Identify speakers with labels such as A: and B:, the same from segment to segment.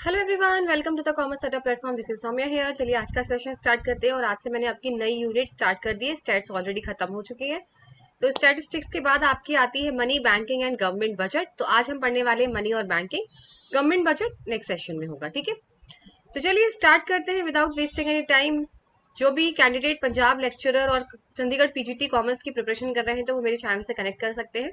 A: Hello everyone, welcome to the commerce setup platform. This is Saumya here. चलिए आज का session start करते हैं। और आज से मैंने आपकी नई यूनिट स्टार्ट कर दी है। स्टैट्स ऑलरेडी खत्म हो चुकी है। तो स्टैटिस्टिक्स के बाद आपकी आती है money, banking and government budget. तो आज हम पढ़ने वाले हैं मनी और banking. Government budget next session में होगा, ठीक है। तो चलिए स्टार्ट करते हैं विदाउट वेस्टिंग एनी टाइम। जो भी कैंडिडेट पंजाब लेक्चरर और चंडीगढ़ पीजीटी कॉमर्स की प्रिपरेशन कर रहे हैं तो वो मेरे चैनल से कनेक्ट कर सकते हैं।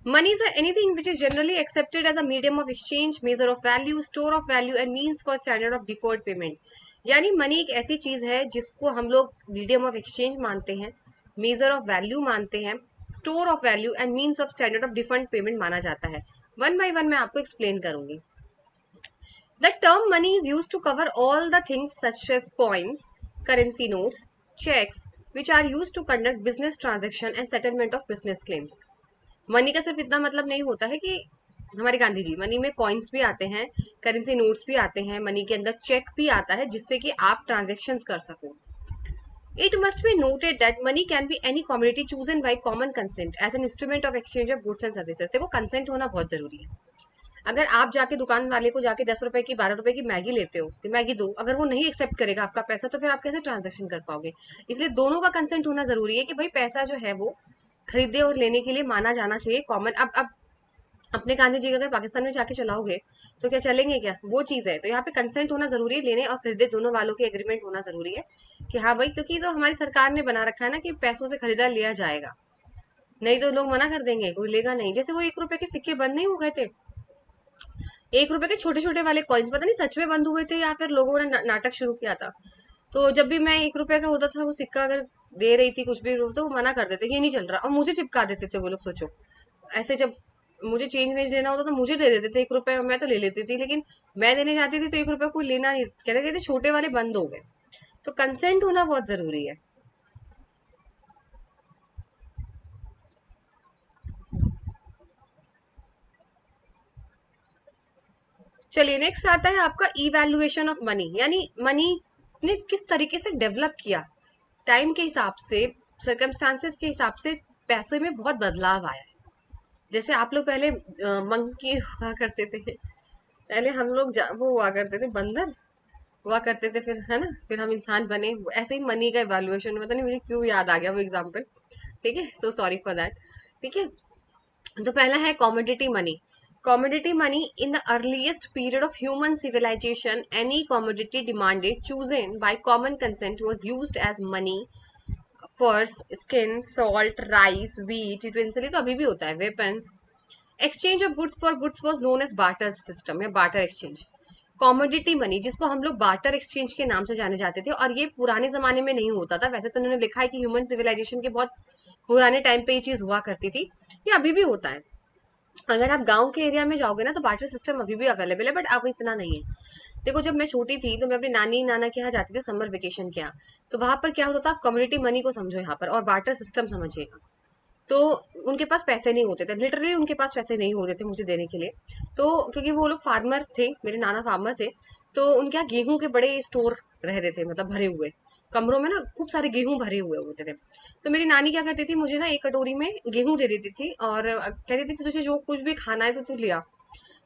A: Money is anything which is generally accepted as a medium of exchange, measure of value, store of value and means for standard of deferred payment. यानी मनी एक ऐसी चीज है जिसको हम लोग मीडियम ऑफ एक्सचेंज मानते हैं, मेजर ऑफ वैल्यू मानते हैं, store of value and means of standard of deferred payment माना जाता है। वन बाय वन मैं आपको एक्सप्लेन करूंगी। The term money is use to cover all the things such as coins, currency notes, cheques which are use to conduct business transaction and settlement of business claims. Money का सिर्फ इतना मतलब नहीं होता है कि हमारे गांधी जी, मनी में कॉइन्स भी आते हैं, करेंसी नोट्स भी आते हैं, मनी के अंदर चेक भी आता है जिससे कि आप ट्रांजेक्शन कर सको। It must be noted that money can be any commodity chosen by common consent as an instrument of exchange of goods and services. देखो, कंसेंट होना बहुत जरूरी है। अगर आप जाके दुकान वाले को जाके 10 रुपए की 12 रुपए की मैगी लेते हो कि मैगी दो, अगर वो नहीं एक्सेप्ट करेगा आपका पैसा तो फिर आप कैसे ट्रांजेक्शन कर पाओगे। इसलिए दोनों का कंसेंट होना जरूरी है कि भाई पैसा जो है वो खरीदे और लेने के लिए माना जाना चाहिए कॉमन। अब अपने गांधी जी अगर पाकिस्तान में जाके चलाओगे तो क्या चलेंगे? क्या वो चीज है। तो यहाँ पे कंसेंट होना जरूरी है, लेने और खरीदे दोनों वालों के एग्रीमेंट होना जरूरी है कि हाँ भाई, क्योंकि तो हमारी सरकार ने बना रखा है ना कि पैसों से खरीदा लिया जाएगा, नहीं तो लोग मना कर देंगे, कोई लेगा नहीं। जैसे वो 1 रुपए के सिक्के बंद नहीं हो गए थे, 1 रुपए के छोटे छोटे वाले कॉइन्स, पता नहीं सच में बंद हुए थे या फिर लोगों ने नाटक शुरू किया था। तो जब भी मैं 1 रुपए का होता था वो सिक्का अगर दे रही थी कुछ भी, तो वो मना कर देते, ये नहीं चल रहा, और मुझे चिपका देते थे वो लोग। सोचो, ऐसे जब मुझे चेंज वेंज लेना होता तो मुझे दे देते थे 1 रुपए, मैं तो ले लेती थी, लेकिन मैं देने जाती थी तो 1 रुपए कोई लेना नहीं, कहते छोटे वाले बंद हो गए। तो कंसेंट होना बहुत जरूरी है। चलिए नेक्स्ट आता है आपका इवैल्यूएशन ऑफ मनी, यानी मनी ने किस तरीके से डेवलप किया। टाइम के हिसाब से, सर्कमस्टांसेस के हिसाब से पैसे में बहुत बदलाव आया है। जैसे आप लोग पहले मंकी हुआ करते थे, पहले हम लोग वो हुआ करते थे, बंदर हुआ करते थे, फिर है ना, फिर हम इंसान बने। ऐसे ही मनी का इवैल्यूएशन, पता नहीं मुझे क्यों याद आ गया वो एग्जाम्पल। ठीक है, सो सॉरी फॉर दैट। ठीक है, तो पहला है commodity money. Commodity money in the earliest period of human civilization, any commodity demanded, chosen by common consent, was used as money. Furs, skin, salt, rice, wheat, utensil, तो अभी भी होता है, weapons. Exchange of goods for goods was known as barter system या barter exchange. Commodity money, जिसको हम लोग barter exchange के नाम से जाने जाते थे, और ये पुराने जमाने में नहीं होता था। वैसे तो उन्होंने लिखा है कि ह्यूमन सिविलाइजेशन के बहुत पुराने टाइम पे ये चीज हुआ करती थी, ये अभी भी होता है। अगर आप गांव के एरिया में जाओगे ना तो बार्टर सिस्टम अभी भी अवेलेबल है, बट अब इतना नहीं है। देखो, जब मैं छोटी थी तो मैं अपनी नानी नाना के यहाँ जाती थी समर वेकेशन के यहाँ। तो वहां पर क्या होता था, आप कम्युनिटी मनी को समझो यहाँ पर, और बार्टर सिस्टम समझिएगा। तो उनके पास पैसे नहीं होते थे, लिटरली उनके पास पैसे नहीं होते थे मुझे देने के लिए। तो क्योंकि वो लोग फार्मर थे, मेरे नाना फार्मर थे, तो उनके यहाँ गेहूं के बड़े स्टोर रहते थे, मतलब भरे हुए कमरों में ना खूब सारे गेहूं भरे हुए होते थे। तो मेरी नानी क्या करती थी, मुझे ना एक कटोरी में गेहूं दे देती थी और कहती थी तुझे जो कुछ भी खाना है तो तू लिया।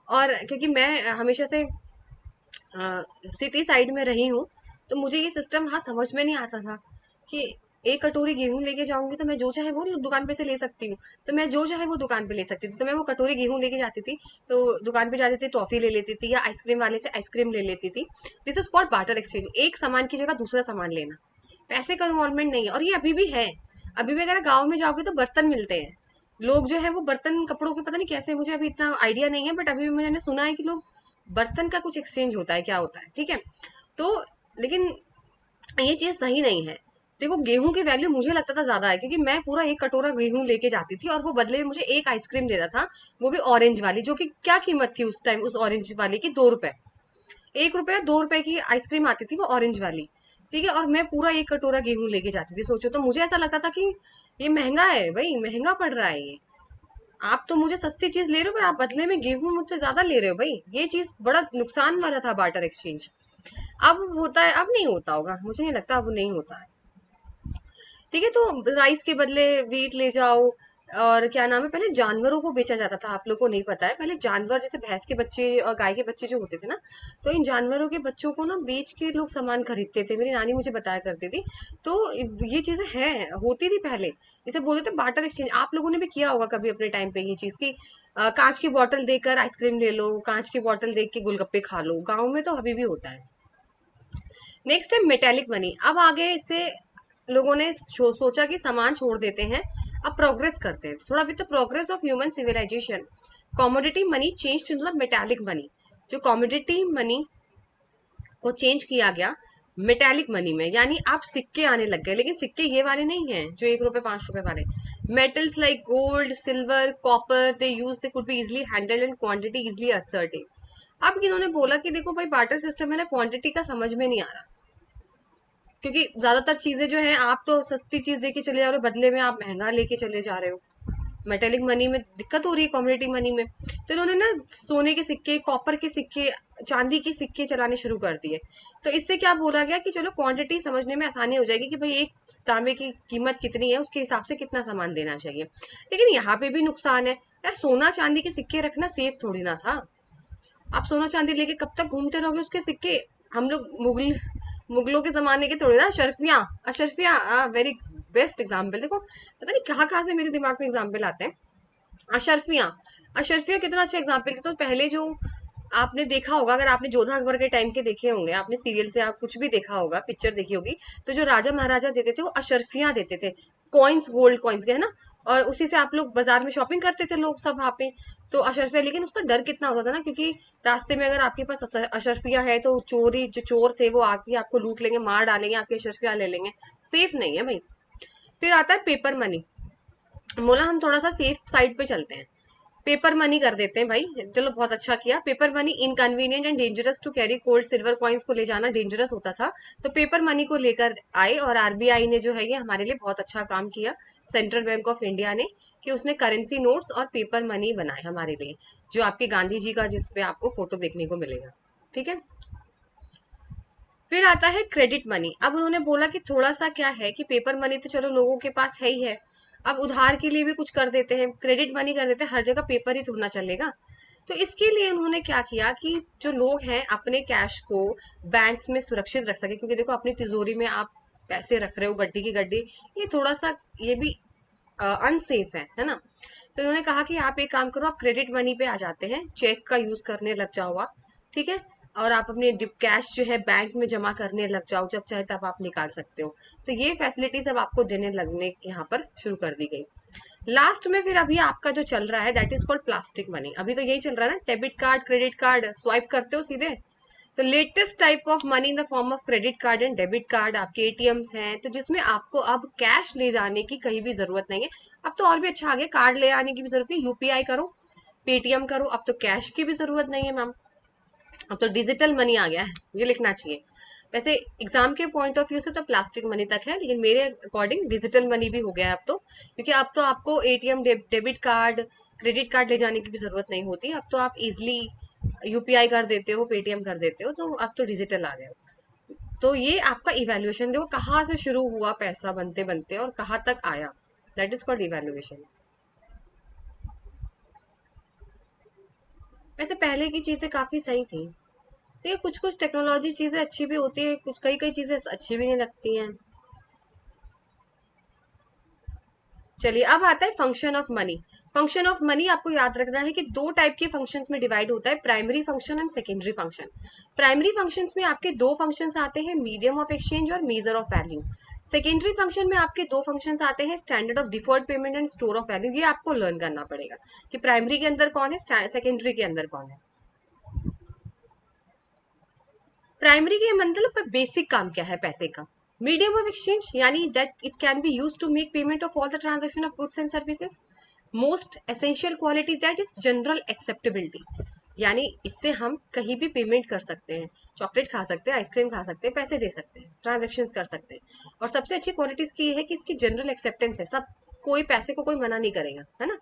A: और क्योंकि मैं हमेशा से सिटी साइड में रही हूँ, तो मुझे ये सिस्टम हाँ समझ में नहीं आता था कि एक कटोरी गेहूं लेके जाऊंगी तो मैं जो चाहे वो दुकान पे से ले सकती हूँ। तो मैं जो चाहे वो दुकान पे ले सकती थी, तो मैं वो कटोरी गेहूं लेके जाती थी। तो दुकान पे जाती थी, टॉफी ले लेती थी, या आइसक्रीम वाले से आइसक्रीम ले लेती थी। This is called barter exchange, एक सामान की जगह दूसरा सामान लेना। पैसे का इन्वॉल्वमेंट नहीं है, और ये अभी भी है। अभी भी अगर गाँव में जाओगे तो बर्तन मिलते हैं। लोग जो है वो बर्तन कपड़ों के, पता नहीं कैसे, मुझे अभी इतना आइडिया नहीं है, बट अभी भी मैंने सुना है कि लोग बर्तन का कुछ एक्सचेंज होता है, क्या होता है, ठीक है। तो लेकिन ये चीज सही नहीं है। देखो, गेहूं की वैल्यू मुझे लगता था ज्यादा है, क्योंकि मैं पूरा एक कटोरा गेहूं लेके जाती थी और वो बदले में मुझे एक आइसक्रीम देता था, वो भी ऑरेंज वाली, जो कि क्या कीमत थी उस टाइम उस ऑरेंज वाली की, 2 रुपए। 1 रुपया 2 रुपए की आइसक्रीम आती थी वो ऑरेंज वाली। ठीक है, और मैं पूरा एक कटोरा गेहूं लेके जाती थी। सोचो, तो मुझे ऐसा लगता था कि ये महंगा है भाई, महंगा पड़ रहा है ये। आप तो मुझे सस्ती चीज ले रहे हो, पर आप बदले में गेहूं मुझसे ज्यादा ले रहे हो भाई। ये चीज बड़ा नुकसान वाला था, बार्टर एक्सचेंज। अब होता है? अब नहीं होता होगा, मुझे नहीं लगता अब नहीं होता है। ठीक है, तो राइस के बदले वीट ले जाओ, और क्या नाम है, पहले जानवरों को बेचा जाता था, आप लोग को नहीं पता है, पहले जानवर जैसे भैंस के बच्चे और गाय के बच्चे जो होते थे ना, तो इन जानवरों के बच्चों को ना बेच के लोग सामान खरीदते थे, मेरी नानी मुझे बताया करती थी। तो ये चीजें हैं, होती थी पहले, इसे बोलते थे बार्टर एक्सचेंज। आप लोगों ने भी किया होगा कभी अपने टाइम पे ये चीज की, कांच की बोतल देकर आइसक्रीम ले लो, कांच की बोतल देख के गोलगप्पे खा लो, गाँव में तो अभी भी होता है। नेक्स्ट है मेटेलिक मनी। अब आगे इससे लोगों ने सोचा कि सामान छोड़ देते हैं, अब प्रोग्रेस करते हैं। थोड़ा with the progress of human civilisation, commodity money change to metallic money. जो कॉमोडिटी मनी को चेंज किया गया मेटालिक मनी में, यानी आप सिक्के आने लग गए, लेकिन सिक्के ये वाले नहीं हैं जो 1 रुपए 5 रुपए वाले। Metals like gold, silver, copper, they could be easily handled and quantity easily ascertain. अब इन्होंने बोला कि देखो भाई, बार्टर सिस्टम है ना, क्वांटिटी का समझ में नहीं आ रहा, क्योंकि ज्यादातर चीजें जो है आप तो सस्ती चीज देके चले जा रहे हो, बदले में आप महंगा लेके चले जा रहे हो। मेटेलिक मनी में दिक्कत हो रही है, कॉमोडिटी मनी में। तो इन्होंने ना सोने के सिक्के, कॉपर के सिक्के, चांदी के सिक्के चलाने शुरू कर दिए। तो इससे क्या बोला गया कि चलो क्वांटिटी समझने में आसानी हो जाएगी कि भाई एक तांबे की कीमत कितनी है, उसके हिसाब से कितना सामान देना चाहिए। लेकिन यहाँ पे भी नुकसान है यार, सोना चांदी के सिक्के रखना सेफ थोड़ी ना था। आप सोना चांदी लेके कब तक घूमते रहोगे उसके सिक्के। हम लोग मुगलों के जमाने के थोड़े ना, अशरफियां, अशरफियां वेरी बेस्ट एग्जाम्पल। देखो पता नहीं कहाँ कहाँ से मेरे दिमाग में एग्जाम्पल आते हैं। अशरफियां, अशरफियां कितना अच्छा एग्जाम्पल। तो पहले जो आपने देखा होगा, अगर आपने जोधा अकबर के टाइम के देखे होंगे, आपने सीरियल से आप कुछ भी देखा होगा, पिक्चर देखी होगी, तो जो राजा महाराजा देते थे वो अशरफियां देते थे, कॉइन्स, गोल्ड कॉइन्स के, है ना। और उसी से आप लोग बाजार में शॉपिंग करते थे लोग सब वहां पे। तो अशरफिया, लेकिन उसका डर कितना होता था ना, क्योंकि रास्ते में अगर आपके पास अशरफिया है तो चोरी, जो चोर थे वो आके आपको लूट लेंगे, मार डालेंगे, आपकी अशरफिया ले लेंगे। सेफ नहीं है भाई। फिर आता है पेपर मनी। बोला हम थोड़ा सा सेफ साइड पे चलते हैं, पेपर मनी कर देते हैं भाई। चलो बहुत अच्छा किया। Paper money inconvenient and dangerous to carry, gold silver coins को ले जाना डेंजरस होता था, तो पेपर मनी को लेकर आए। और आरबीआई ने जो है ये हमारे लिए बहुत अच्छा काम किया, सेंट्रल बैंक ऑफ इंडिया ने, कि उसने करेंसी नोट्स और पेपर मनी बनाए हमारे लिए, जो आपके गांधी जी का जिसपे आपको फोटो देखने को मिलेगा। ठीक है। फिर आता है क्रेडिट मनी। अब उन्होंने बोला कि थोड़ा सा क्या है कि पेपर मनी तो चलो लोगों के पास है ही है, अब उधार के लिए भी कुछ कर देते हैं, क्रेडिट मनी कर देते हैं, हर जगह पेपर ही थोड़ा चलेगा। तो इसके लिए उन्होंने क्या किया कि जो लोग हैं अपने कैश को बैंक्स में सुरक्षित रख सके, क्योंकि देखो अपनी तिजोरी में आप पैसे रख रहे हो गड्डी की गड्डी, ये थोड़ा सा ये भी अनसेफ है ना। तो इन्होंने कहा कि आप एक काम करो, आप क्रेडिट मनी पे आ जाते हैं, चेक का यूज करने लग जाओ आप। ठीक है। और आप अपने कैश जो है बैंक में जमा करने लग जाओ, जब चाहे तब आप निकाल सकते हो। तो ये फैसिलिटी सब आपको देने लगने यहाँ पर शुरू कर दी गई। लास्ट में फिर अभी आपका जो चल रहा है that is called plastic money. अभी तो यही चल रहा है ना, debit card, credit card swipe करते हो सीधे। तो latest type of money in the form of credit card and debit card, आपके एटीएम्स हैं, तो जिसमें आपको अब कैश ले जाने की कहीं भी जरूरत नहीं है। अब तो और भी अच्छा आ गया, कार्ड ले आने की भी जरूरत नहीं, यूपीआई करो, पेटीएम करो, अब तो कैश की भी जरूरत नहीं है मैम। अब तो डिजिटल मनी आ गया है, ये लिखना चाहिए। वैसे एग्जाम के पॉइंट ऑफ व्यू से तो प्लास्टिक मनी तक है, लेकिन मेरे अकॉर्डिंग डिजिटल मनी भी हो गया है अब तो, क्योंकि अब तो आपको ATM, debit card, credit card ले जाने की भी जरूरत नहीं होती। अब तो आप इजिली यूपीआई कर देते हो, पेटीएम कर देते हो, तो अब तो डिजिटल आ गया। तो ये आपका इवेल्युएशन, देखो कहाँ से शुरू हुआ पैसा बनते बनते और कहाँ तक आया, दैट इज कॉल्ड इवेल्युएशन। वैसे पहले की चीजें काफी सही थी। देखिए कुछ कुछ टेक्नोलॉजी चीजें अच्छी भी होती है, कुछ कई कई चीजें अच्छी भी नहीं लगती हैं। चलिए अब आता है function of money. Function of money आपको याद रखना है कि दो टाइप के फंक्शंस में डिवाइड होता है, primary function and secondary function. Primary functions में आपके दो फंक्शंस आते हैं, मीडियम ऑफ एक्सचेंज और major of value. Secondary function में आपके दो फंक्शंस आते हैं, standard of deferred payment and store of value. ये आपको लर्न करना पड़ेगा कि प्राइमरी के अंदर कौन है, सेकेंडरी के अंदर कौन है। प्राइमरी के मतलब बेसिक काम क्या है पैसे का। मीडियम ऑफ एक्सचेंज यानी that it can be use to make payment of all the transaction of goods and services. Most essential quality that is general acceptability, यानी इससे हम कहीं भी पेमेंट कर सकते हैं, चॉकलेट खा सकते हैं, आइसक्रीम खा सकते हैं, पैसे दे सकते हैं, ट्रांजेक्शन कर सकते हैं। और सबसे अच्छी क्वालिटी इसकी ये है कि इसकी जनरल एक्सेप्टेंस है, सब कोई पैसे को कोई मना नहीं करेगा, है ना।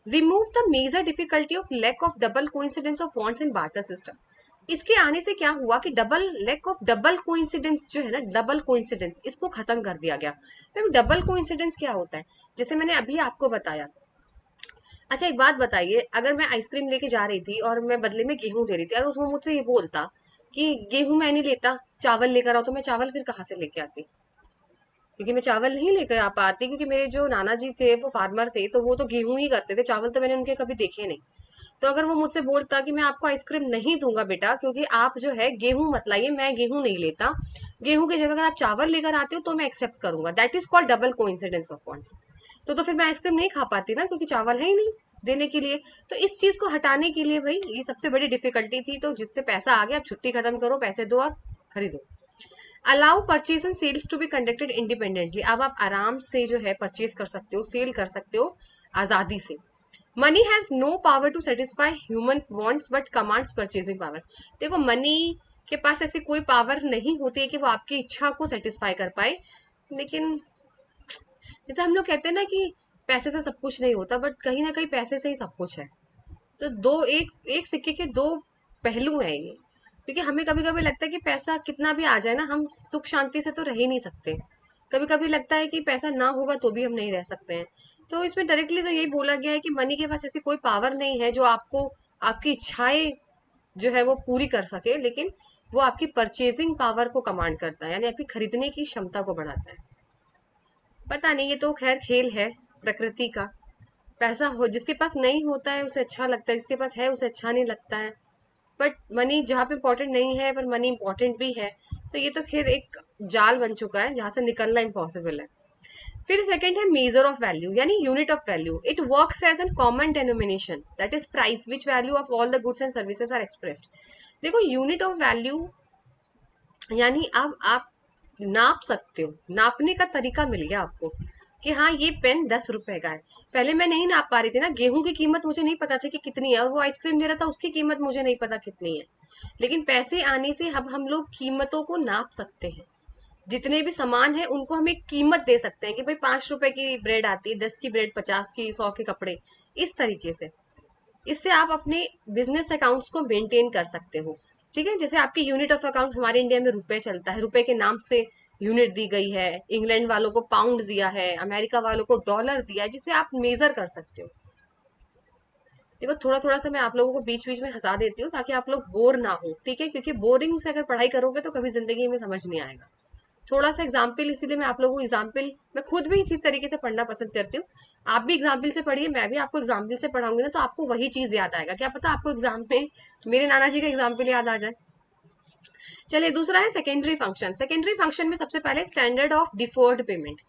A: Remove the major difficulty of lack of double coincidence of wants in barter system. इसके आने से क्या हुआ कि double lack of double coincidence जो है ना, डबल कोइंसिडेंस, इसको खत्म कर दिया गया। मैम डबल कोइंसिडेंस क्या होता है? जैसे मैंने अभी आपको बताया। अच्छा एक बात बताइए, अगर मैं आइसक्रीम लेके जा रही थी और मैं बदले में गेहूं दे रही थी और उसको मुझसे ये बोलता कि गेहूं मैं नहीं लेता, चावल लेकर आओ, तो मैं चावल फिर कहाँ से लेके आती? क्योंकि मैं चावल नहीं लेकर आ पाती, क्योंकि मेरे जो नाना जी थे वो फार्मर थे, तो वो तो गेहूं ही करते थे, चावल तो मैंने उनके कभी देखे नहीं। तो अगर वो मुझसे बोलता कि मैं आपको आइसक्रीम नहीं दूंगा बेटा, क्योंकि आप जो है गेहूं मत लाइए, मैं गेहूं नहीं लेता, गेहूं की जगह अगर आप चावल लेकर आते हो तो मैं एक्सेप्ट करूंगा, that is called double coincidence of funds. तो फिर मैं आइसक्रीम नहीं खा पाती ना, क्योंकि चावल है ही नहीं देने के लिए। तो इस चीज को हटाने के लिए भाई ये सबसे बड़ी डिफिकल्टी थी, तो जिससे पैसा आ गया, अब छुट्टी खत्म करो, पैसे दो और खरीदो। Allow purchase and sales to be conducted independently, अब आप आराम से जो है परचेज कर सकते हो, सेल कर सकते हो आजादी से। Money has no power to satisfy human wants but commands purchasing power. देखो मनी के पास ऐसी कोई पावर नहीं होती है कि वो आपकी इच्छा को सेटिस्फाई कर पाए, लेकिन जैसे हम लोग कहते हैं ना कि पैसे से सब कुछ नहीं होता, बट कहीं ना कहीं पैसे से ही सब कुछ है। तो दो एक एक सिक्के के दो पहलू हैं ये। क्योंकि हमें कभी कभी लगता है कि पैसा कितना भी आ जाए ना, हम सुख शांति से तो रह ही नहीं सकते। कभी कभी लगता है कि पैसा ना होगा तो भी हम नहीं रह सकते हैं। तो इसमें डायरेक्टली तो यही बोला गया है कि मनी के पास ऐसी कोई पावर नहीं है जो आपको आपकी इच्छाएं जो है वो पूरी कर सके, लेकिन वो आपकी परचेजिंग पावर को कमांड करता है, यानी आपकी खरीदने की क्षमता को बढ़ाता है। पता नहीं, ये तो खैर खेल है प्रकृति का। पैसा हो जिसके पास नहीं होता है उसे अच्छा लगता है, जिसके पास है उसे अच्छा नहीं लगता है। बट मनी जहाँ पे इम्पोर्टेंट नहीं है, पर मनी इम्पोर्टेंट भी है। तो ये तो खैर एक जाल बन चुका है जहां से निकलना इम्पॉसिबल है। फिर सेकंड है मेजर ऑफ वैल्यू, यानी unit of value. It works as an common denomination that is price which value of all the goods and services are expressed. देखो यूनिट ऑफ वैल्यू यानी अब आप नाप सकते हो, नापने का तरीका मिल गया आपको कि हाँ ये पेन 10 रुपए का है। पहले मैं नहीं नाप पा रही थी ना, गेहूं की कीमत मुझे नहीं पता थी कि कितनी है, और वो आइसक्रीम दे रहा था उसकी कीमत मुझे नहीं पता कितनी है। लेकिन पैसे आने से अब हम लोग कीमतों को नाप सकते हैं। जितने भी सामान है उनको हम एक कीमत दे सकते हैं कि भाई 5 रुपए की ब्रेड आती है, 10 की ब्रेड, 50 की, 100 के कपड़े, इस तरीके से। इससे आप अपने बिजनेस अकाउंट्स को मेंटेन कर सकते हो। ठीक है, जैसे आपकी यूनिट ऑफ अकाउंट हमारे इंडिया में रुपए चलता है, रुपए के नाम से यूनिट दी गई है, इंग्लैंड वालों को पाउंड दिया है, अमेरिका वालों को डॉलर दिया है, जिसे आप मेजर कर सकते हो। देखो थोड़ा थोड़ा सा मैं आप लोगों को बीच बीच में हंसा देती हूँ ताकि आप लोग बोर ना हो, ठीक है, क्योंकि बोरिंग से अगर पढ़ाई करोगे तो कभी जिंदगी में समझ नहीं आएगा। थोड़ा सा एग्जाम्पल, इसीलिए मैं आप लोगों को एग्जाम्पल, मैं खुद भी इसी तरीके से पढ़ना पसंद करती हूँ। आप भी एग्जाम्पल से पढ़िए, मैं भी आपको एग्जाम्पल से पढ़ाऊंगी ना, तो आपको वही चीज याद आएगा। क्या पता आपको एग्जाम में मेरे नाना जी का एग्जाम्पल याद आ जाए। चलिए दूसरा है सेकेंडरी फंक्शन। सेकेंडरी फंक्शन में सबसे पहले स्टैंडर्ड ऑफ डिफर्ड पेमेंट,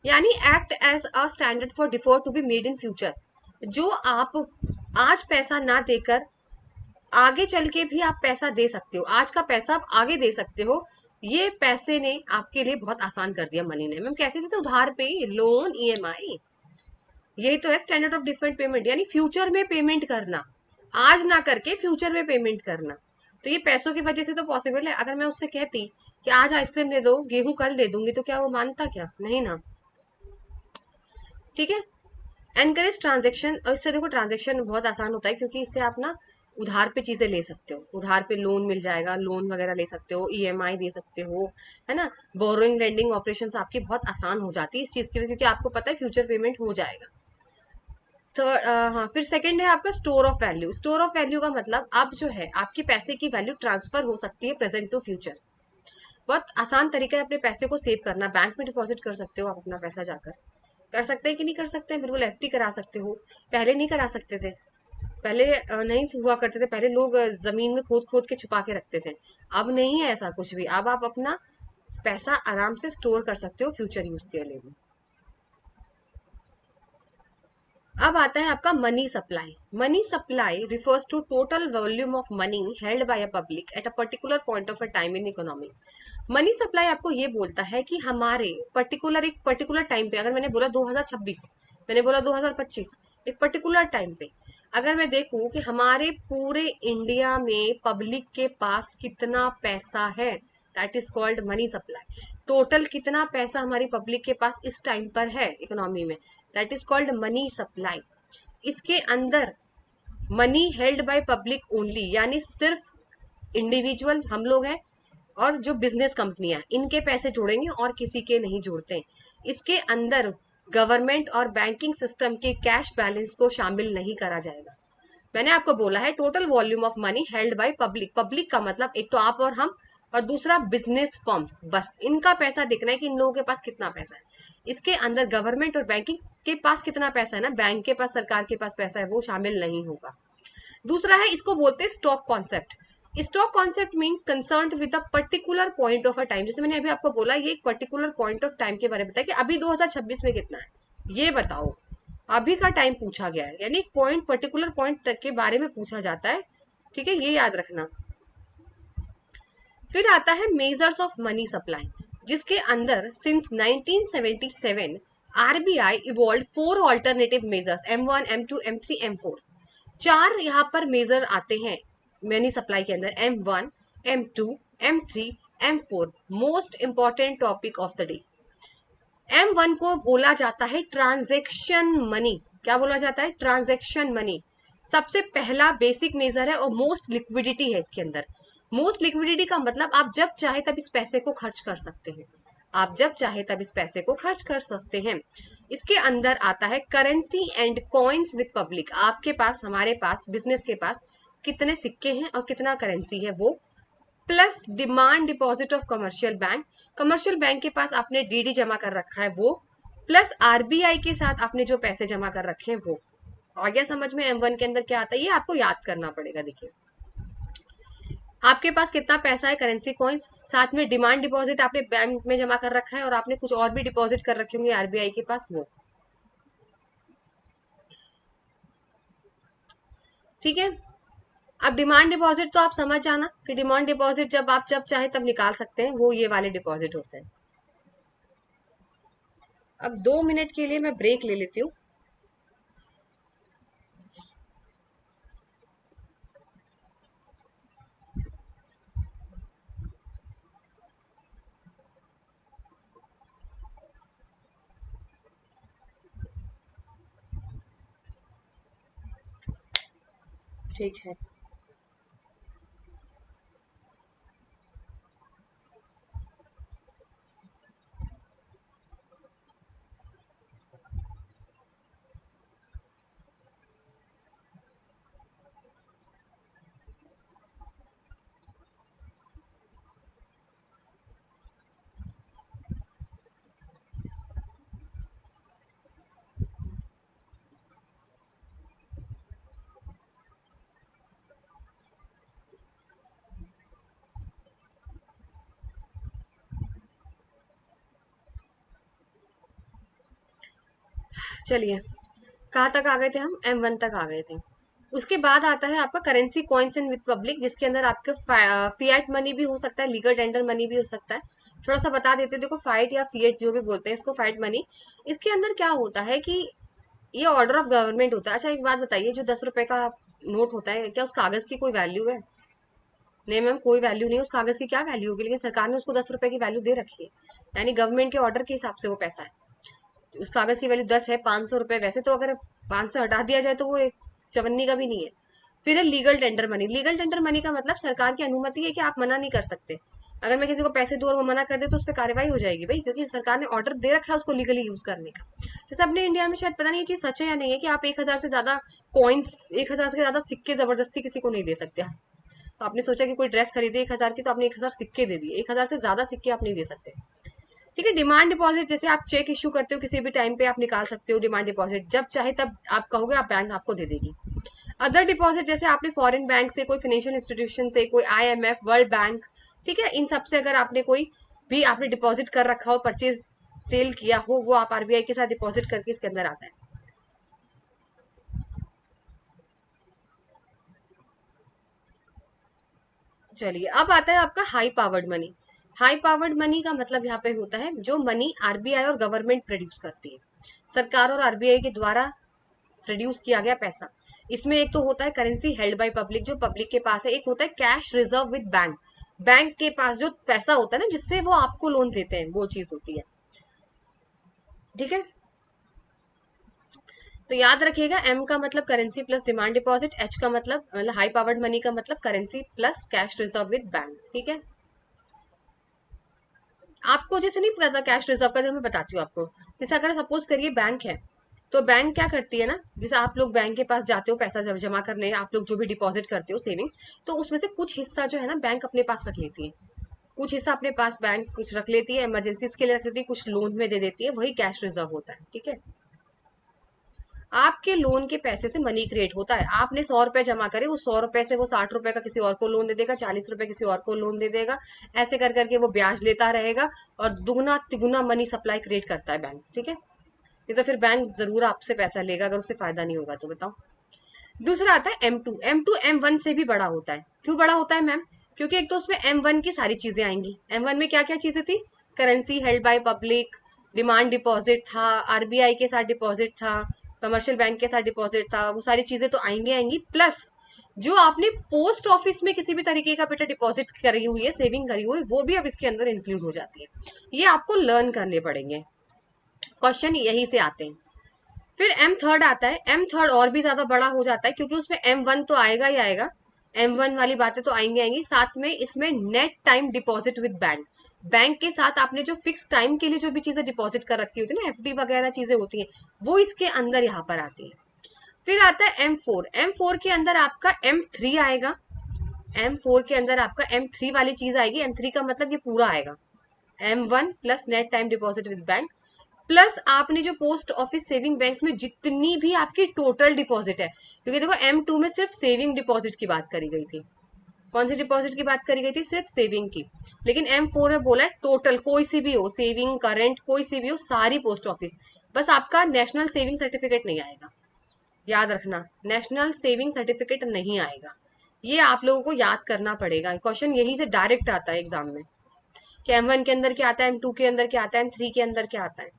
A: यानी act as a standard for deferred to be made in future. जो आप आज पैसा ना देकर आगे चल के भी आप पैसा दे सकते हो, आज का पैसा आप आगे दे सकते हो। ये पैसे ने आपके लिए बहुत आसान कर दिया, मनी ने। मैम कैसे? जैसे उधार पे, लोन, ईएमआई, यही तो है स्टैंडर्ड ऑफ डिफर्ड पेमेंट, यानी फ्यूचर में पेमेंट करना, आज ना करके फ्यूचर में पेमेंट करना। तो ये पैसों की वजह से तो पॉसिबल है। अगर मैं उससे कहती कि आज आइसक्रीम दे दो, गेहूं कल दे दूंगी, तो क्या वो मानता? क्या नहीं ना। ठीक है, एनकरेज ट्रांजेक्शन, और इससे देखो ट्रांजेक्शन बहुत आसान होता है, क्योंकि इससे आप ना उधार पे चीजें ले सकते हो, उधार पे लोन मिल जाएगा, लोन वगैरह ले सकते हो, ईएमआई दे सकते हो, है ना। बोरोइंग लेंडिंग ऑपरेशन आपकी बहुत आसान हो जाती है इस चीज के लिए, क्योंकि आपको पता है फ्यूचर पेमेंट हो जाएगा। थर्ड, हाँ, फिर सेकंड है आपका store of value. Store of value का मतलब अब जो है आपके पैसे की वैल्यू ट्रांसफर हो सकती है प्रेजेंट टू फ्यूचर। बहुत आसान तरीका है अपने पैसे को सेव करना। बैंक में डिपॉजिट कर सकते हो आप अपना पैसा जाकर। कर सकते हैं कि नहीं कर सकते हैं? बिल्कुल एफडी करा सकते हो। पहले नहीं करा सकते थे, पहले नहीं हुआ करते थे, पहले लोग जमीन में खोद खोद के छुपा के रखते थे। अब नहीं है ऐसा कुछ भी, अब आप अपना पैसा आराम से स्टोर कर सकते हो फ्यूचर यूज के लिए। अब आता है आपका money supply. Money supply refers to total volume of money held by a public at a particular point of a time in economy. Money supply आपको ये बोलता है कि हमारे पर्टिकुलर, एक पर्टिकुलर टाइम पे, अगर मैंने बोला 2026, मैंने बोला 2025, एक पर्टिकुलर टाइम पे अगर मैं देखूं कि हमारे पूरे इंडिया में पब्लिक के पास कितना पैसा है, that is called money supply. Total कितना पैसा हमारी पब्लिक के पास इस टाइम पर है इकोनॉमी में, that is called money supply. इसके अंदर money held by public only, यानी सिर्फ इंडिविजुअल हम लोग हैं और जो बिजनेस कंपनियां इनके पैसे जोड़ेंगे और किसी के नहीं जोड़ते। इसके अंदर गवर्नमेंट और बैंकिंग सिस्टम के कैश बैलेंस को शामिल नहीं करा जाएगा। मैंने आपको बोला है total volume of money held by public. Public का मतलब एक तो आप और हम, और दूसरा बिजनेस फर्म्स, बस इनका पैसा देखना है कि इन लोगों के पास कितना पैसा है। इसके अंदर गवर्नमेंट और बैंकिंग के पास कितना पैसा है ना, बैंक के पास, सरकार के पास पैसा है, वो शामिल नहीं होगा। दूसरा है, इसको बोलते हैं stock concept. Stock concept means concern with a particular point of a time. जैसे मैंने अभी आपको बोला, ये एक पर्टिकुलर पॉइंट ऑफ टाइम के बारे में बताया कि अभी 2026 में कितना है ये बताओ, अभी का टाइम पूछा गया है, यानी पॉइंट, पर्टिकुलर पॉइंट तक के बारे में पूछा जाता है। ठीक है, ये याद रखना। फिर आता है मेजर्स ऑफ मनी सप्लाई, जिसके अंदर since 1977 RBI evolve 4 alternative measures M1, M2, M3, M4। 4 यहाँ पर मेजर आते हैं मनी सप्लाई के अंदर, M1, M2, M3, M4। Most important topic of the day. M1 को बोला जाता है ट्रांजैक्शन मनी। क्या बोला जाता है? Transaction money. सबसे पहला बेसिक मेजर है और मोस्ट लिक्विडिटी है इसके अंदर। मोस्ट लिक्विडिटी का मतलब आप जब चाहे तब इस पैसे को खर्च कर सकते हैं। आप जब चाहे तब इस पैसे को खर्च कर सकते हैं। इसके अंदर आता है currency and coins with public. आपके पास, हमारे पास, बिजनेस के पास कितने सिक्के हैं और कितना करेंसी है वो, plus demand deposit of commercial bank. Commercial bank के पास आपने डीडी जमा कर रखा है वो, प्लस आरबीआई के साथ आपने जो पैसे जमा कर रखे हैं वो। आ गया समझ में M1 के अंदर क्या आता है? ये आपको याद करना पड़ेगा। देखिए, आपके पास कितना पैसा है, करेंसी कॉइन्स, साथ में डिमांड डिपॉजिट आपने बैंक में जमा कर रखा है, और आपने कुछ और भी डिपॉजिट कर रखे होंगे आरबीआई के पास, वो। ठीक है, अब डिमांड डिपॉजिट तो आप समझ जाना कि डिमांड डिपॉजिट जब चाहे तब निकाल सकते हैं, वो ये वाले डिपॉजिट होते हैं। अब 2 मिनट के लिए मैं ब्रेक ले लेती हूँ। ठीक है, चलिए, कहाँ तक आ गए थे हम? M1 तक आ गए थे। उसके बाद आता है आपका currency coins and with public, जिसके अंदर आपके फिएट मनी भी हो सकता है, लीगल टेंडर मनी भी हो सकता है। थोड़ा सा बता देते हो, देखो फाइट या फिएट जो भी बोलते हैं इसको, फाइट मनी। इसके अंदर क्या होता है कि ये ऑर्डर ऑफ गवर्नमेंट होता है। अच्छा, एक बात बताइए, जो 10 रुपए का नोट होता है, क्या उस कागज की कोई वैल्यू है? नहीं मैम, कोई वैल्यू नहीं है उस कागज की। क्या वैल्यू होगी? लेकिन सरकार ने उसको 10 रुपए की वैल्यू दे रखी है, यानी गवर्नमेंट के ऑर्डर के हिसाब से वो पैसा है। उस कागज की वैल्यू 10 है, 500 रुपए। वैसे तो अगर 500 हटा दिया जाए तो वो एक चवन्नी का भी नहीं है। फिर है legal tender money. Legal tender money का मतलब सरकार की अनुमति है कि आप मना नहीं कर सकते। अगर मैं किसी को पैसे दूं और वो मना कर दे तो उस पर कार्रवाई हो जाएगी भाई, क्योंकि सरकार ने ऑर्डर दे रखा है उसको लीगली यूज करने का। जैसे अपने इंडिया में शायद, पता नहीं ये चीज सच है या नहीं है, कि आप 1,000 से ज्यादा कॉइन्स, 1,000 से ज्यादा सिक्के जबरदस्ती किसी को नहीं दे सकते। तो आपने सोचा कि कोई ड्रेस खरीदे 1,000 की, तो आपने 1,000 सिक्के दे दिए। 1,000 से ज्यादा सिक्के आप नहीं दे सकते। ठीक है, डिमांड डिपॉजिट, जैसे आप चेक इश्यू करते हो किसी भी टाइम पे आप निकाल सकते हो डिमांड डिपॉजिट, जब चाहे तब आप कहोगे आप, बैंक आपको दे देगी। अदर डिपॉजिट, जैसे आपने फॉरेन बैंक से, कोई फाइनेंशियल इंस्टीट्यूशन से, कोई IMF, वर्ल्ड बैंक, ठीक है, इन सब से अगर आपने कोई भी आपने डिपॉजिट कर रखा हो, परचेज सेल किया हो, वो आप आरबीआई के साथ डिपॉजिट करके इसके अंदर आता है। चलिए, अब आता है आपका high powered money. High powered money का मतलब यहाँ पे होता है जो मनी आरबीआई और गवर्नमेंट प्रोड्यूस करती है, सरकार और आरबीआई के द्वारा प्रोड्यूस किया गया पैसा। इसमें एक तो होता है करेंसी हेल्ड बाय पब्लिक, जो पब्लिक के पास है। एक होता है cash reserve with bank, bank के पास जो पैसा होता है ना, जिससे वो आपको लोन देते हैं, वो चीज होती है। ठीक है, तो याद रखिएगा, एम का मतलब currency plus demand deposit, H का मतलब हाई पावर्ड मनी का मतलब currency plus cash reserve with bank. ठीक है, आपको जैसे नहीं पता कैश रिजर्व का, तो मैं बताती हूँ आपको। जैसे अगर सपोज करिए बैंक है, तो बैंक क्या करती है ना, जैसे आप लोग बैंक के पास जाते हो पैसा जब जमा करने, आप लोग जो भी डिपॉजिट करते हो सेविंग, तो उसमें से कुछ हिस्सा जो है ना बैंक अपने पास रख लेती है। कुछ हिस्सा अपने पास बैंक कुछ रख लेती है, इमरजेंसीज के लिए रख लेती है, कुछ लोन में दे देती है, वही कैश रिजर्व होता है। ठीक है, आपके लोन के पैसे से मनी क्रिएट होता है। आपने 100 रुपए जमा करे, उस 100 रुपए से वो 60 रुपए का किसी और को लोन दे देगा, 40 रुपए किसी और को लोन दे देगा, ऐसे कर करके वो ब्याज लेता रहेगा, और दुगना तिगुना मनी सप्लाई क्रिएट करता है बैंक। ठीक है, ये तो फिर बैंक जरूर आपसे पैसा लेगा अगर उससे फायदा नहीं होगा तो, बताओ। दूसरा आता है M2। M2 M1 से भी बड़ा होता है। क्यों बड़ा होता है मैम? क्योंकि एक तो उसमें M1 की सारी चीजें आएंगी। M1 में क्या क्या चीजें थी? Currency held by public, demand deposit था, आरबीआई के साथ डिपॉजिट था, कमर्शियल बैंक के साथ डिपॉजिट था, वो सारी चीजें तो आएंगी आएंगी, प्लस जो आपने पोस्ट ऑफिस में किसी भी तरीके का बेटा डिपॉजिट करी हुई है, सेविंग करी हुई है, वो भी अब इसके अंदर इंक्लूड हो जाती है। ये आपको लर्न करने पड़ेंगे, क्वेश्चन यही से आते हैं। फिर M3 आता है। M3 और भी ज्यादा बड़ा हो जाता है, क्योंकि उसमें M1 तो आएगा ही आएगा, M1 वाली बातें तो आएंगी आएंगी, साथ में इसमें net time deposit with bank. Bank के साथ आपने जो फिक्स टाइम के लिए जो भी चीजें डिपॉजिट कर रखी होती है ना, एफडी वगैरह चीजें होती हैं, वो इसके अंदर यहाँ पर आती है। फिर आता है M4। M4 के अंदर आपका M3 आएगा। M4 के अंदर आपका M3 वाली चीज आएगी। M3 का मतलब ये पूरा आएगा, M1 plus net time deposit with bank, plus आपने जो पोस्ट ऑफिस सेविंग बैंक्स में जितनी भी आपकी टोटल डिपॉजिट है, क्योंकि देखो M2 में सिर्फ सेविंग डिपॉजिट की बात करी गई थी। कौन सी डिपॉजिट की बात करी गई थी? सिर्फ सेविंग की। लेकिन M4 में बोला है टोटल, कोई सी भी हो, सेविंग करेंट कोई सी भी हो, सारी पोस्ट ऑफिस। बस आपका नेशनल सेविंग सर्टिफिकेट नहीं आएगा, याद रखना, नेशनल सेविंग सर्टिफिकेट नहीं आएगा। ये आप लोगों को याद करना पड़ेगा, क्वेश्चन यही से डायरेक्ट आता है एग्जाम में, कि M1 के अंदर क्या आता है, M2 के अंदर क्या आता है, M3 के अंदर क्या आता है।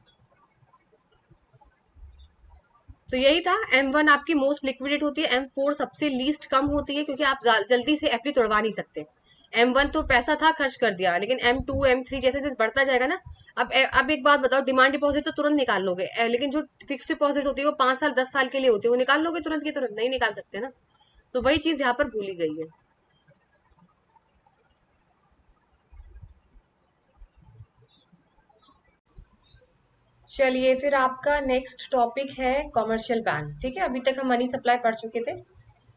A: तो यही था, M1 आपकी मोस्ट लिक्विडेट होती है, M4 सबसे लीस्ट कम होती है, क्योंकि आप जल्दी से एफडी तोड़वा नहीं सकते। M1 तो पैसा था खर्च कर दिया, लेकिन M2 M3 जैसे जैसे बढ़ता जाएगा ना, अब एक बात बताओ, डिमांड डिपॉजिट तो तुरंत निकाल लोगे, लेकिन जो फिक्स डिपॉजिट होती है वो 5 साल 10 साल के लिए होती है, वो निकाल लोगे तुरंत की तुरंत? नहीं निकाल सकते ना। तो वही चीज यहाँ पर भूली गई है। चलिए, फिर आपका नेक्स्ट टॉपिक है कमर्शियल बैंक। ठीक है, अभी तक हम मनी सप्लाई पढ़ चुके थे।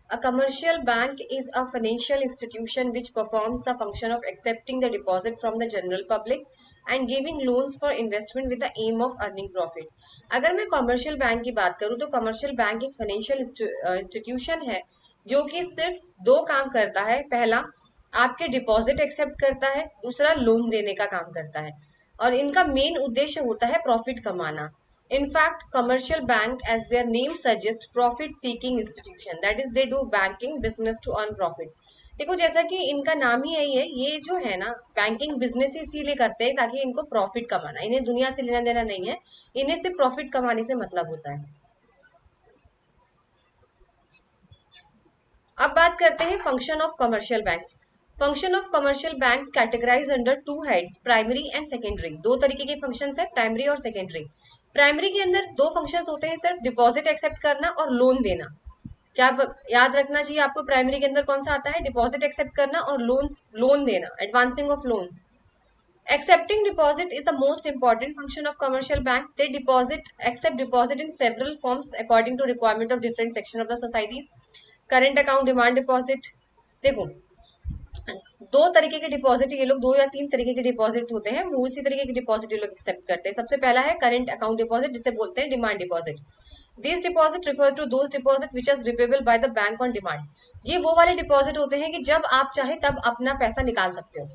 A: A commercial bank is a financial institution which performs the function of accepting the deposit from the general public and giving loans for investment with the aim of earning profit. अगर मैं commercial bank की बात करूं, तो commercial bank एक financial institution है जो कि सिर्फ दो काम करता है। पहला, आपके डिपॉजिट एक्सेप्ट करता है, दूसरा लोन देने का काम करता है, और इनका मेन उद्देश्य होता है प्रॉफिट कमाना। In fact, commercial bank, as their name suggests, profit-seeking institution. That is, they do banking business to earn profit. देखो, जैसा कि इनका नाम ही यही है, ये जो है ना बैंकिंग बिजनेस इसीलिए करते हैं ताकि इनको प्रॉफिट कमाना, इन्हें दुनिया से लेना देना नहीं है, इन्हें सिर्फ प्रॉफिट कमाने से मतलब होता है। अब बात करते हैं function of commercial banks. Function of commercial banks categorise under two heads, primary and secondary. दो तरीके के फंक्शंस है, प्राइमरी और सेकेंडरी। प्राइमरी के अंदर दो फंक्शंस होते हैं, सिर्फ डिपॉजिट एक्सेप्ट करना और लोन देना। क्या याद रखना चाहिए आपको? प्राइमरी के अंदर कौन सा आता है? डिपॉजिट एक्सेप्ट करना और लोन देना, advancing of loans. Accepting deposit is the most important function of commercial bank. They accept deposit in several forms according to requirement of different section of the society. Current account, demand deposit. देखो, दो तरीके के deposit ये लोग, दो या तीन तरीके के डिपॉजिट होते हैं, वो इसी तरीके के डिपॉजिट ये लोग एक्सेप्ट करते हैं। सबसे पहला है करंट अकाउंट डिपॉजिट, जिसे बोलते हैं demand deposit. This deposit refer to those deposit which are repayable by the bank on demand. ये वो वाले डिपॉजिट होते हैं कि जब आप चाहे तब अपना पैसा निकाल सकते हो,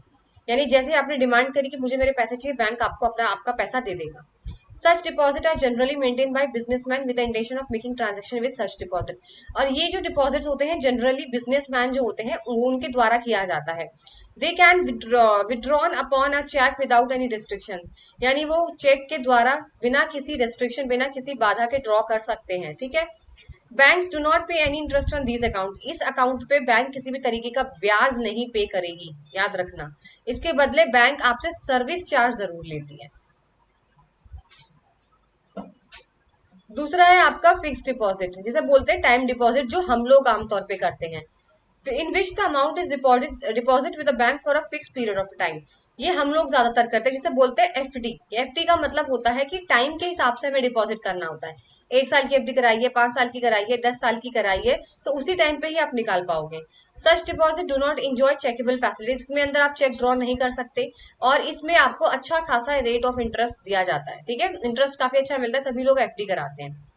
A: यानी जैसे आपने डिमांड करी कि मुझे मेरे पैसे चाहिए, बैंक आपको अपना आपका पैसा दे देगा। Such deposit are generally maintain by businessman with the intention of making transaction with such deposit. और ये जो डिपॉजिट होते हैं जनरली बिजनेसमैन जो होते हैं उनके द्वारा किया जाता है। They can withdrawn upon a cheque without any restrictions, यानी वो चेक के द्वारा बिना किसी रेस्ट्रिक्शन, बिना किसी बाधा के ड्रॉ कर सकते हैं। ठीक है, बैंक्स डू नॉट पे any interest on these account. इस अकाउंट पे बैंक किसी भी तरीके का ब्याज नहीं पे करेगी, याद रखना। इसके बदले बैंक आपसे सर्विस चार्ज जरूर लेती है। दूसरा है आपका फिक्स डिपॉजिट, जिसे बोलते हैं टाइम डिपॉजिट, जो हम लोग आमतौर पे करते हैं। In which the amount is deposit with the bank for a fix period of time. ये हम लोग ज्यादातर करते हैं, जिसे बोलते हैं एफडी। एफडी का मतलब होता है कि टाइम के हिसाब से हमें डिपॉजिट करना होता है। 1 साल की एफडी कराइए, 5 साल की कराइए, 10 साल की कराइए, तो उसी टाइम पे ही आप निकाल पाओगे। Such deposit do not enjoy chequable facilities, इसमें अंदर आप चेक ड्रॉ नहीं कर सकते, और इसमें आपको अच्छा खासा रेट ऑफ इंटरेस्ट दिया जाता है। ठीक है, इंटरेस्ट काफी अच्छा मिलता है, तभी लोग एफडी कराते हैं।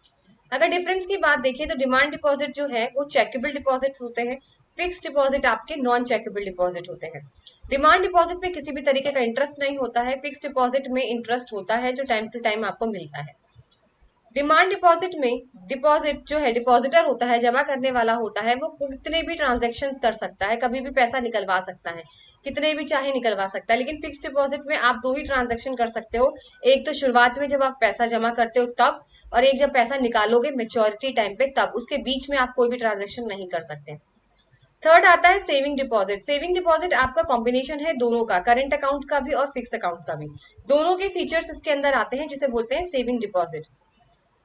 A: अगर डिफरेंस की बात देखिए तो डिमांड डिपॉजिट जो है वो चेकेबल डिपॉजिट होते हैं, फिक्स डिपॉजिट आपके नॉन चेकेबल डिपॉजिट होते हैं। डिमांड डिपॉजिट में किसी भी तरीके का इंटरेस्ट नहीं होता है, फिक्स डिपॉजिट में इंटरेस्ट होता है जो टाइम टू टाइम आपको मिलता है। डिमांड डिपॉजिट में डिपॉजिट जो है डिपॉजिटर होता है, जमा करने वाला होता है, वो कितने भी ट्रांजेक्शन कर सकता है, कभी भी पैसा निकलवा सकता है, कितने भी चाहे निकलवा सकता है। लेकिन फिक्स डिपॉजिट में आप दो ही ट्रांजेक्शन कर सकते हो, एक तो शुरुआत में जब आप पैसा जमा करते हो तब, और एक जब पैसा निकालोगे मेच्योरिटी टाइम पे तब, उसके बीच में आप कोई भी ट्रांजेक्शन नहीं कर सकते। थर्ड आता है सेविंग डिपॉजिट। सेविंग डिपॉजिट आपका कॉम्बिनेशन है दोनों का, करंट अकाउंट का भी और फिक्स अकाउंट का भी, दोनों के फीचर्स इसके अंदर आते हैं, जिसे बोलते हैं saving deposit.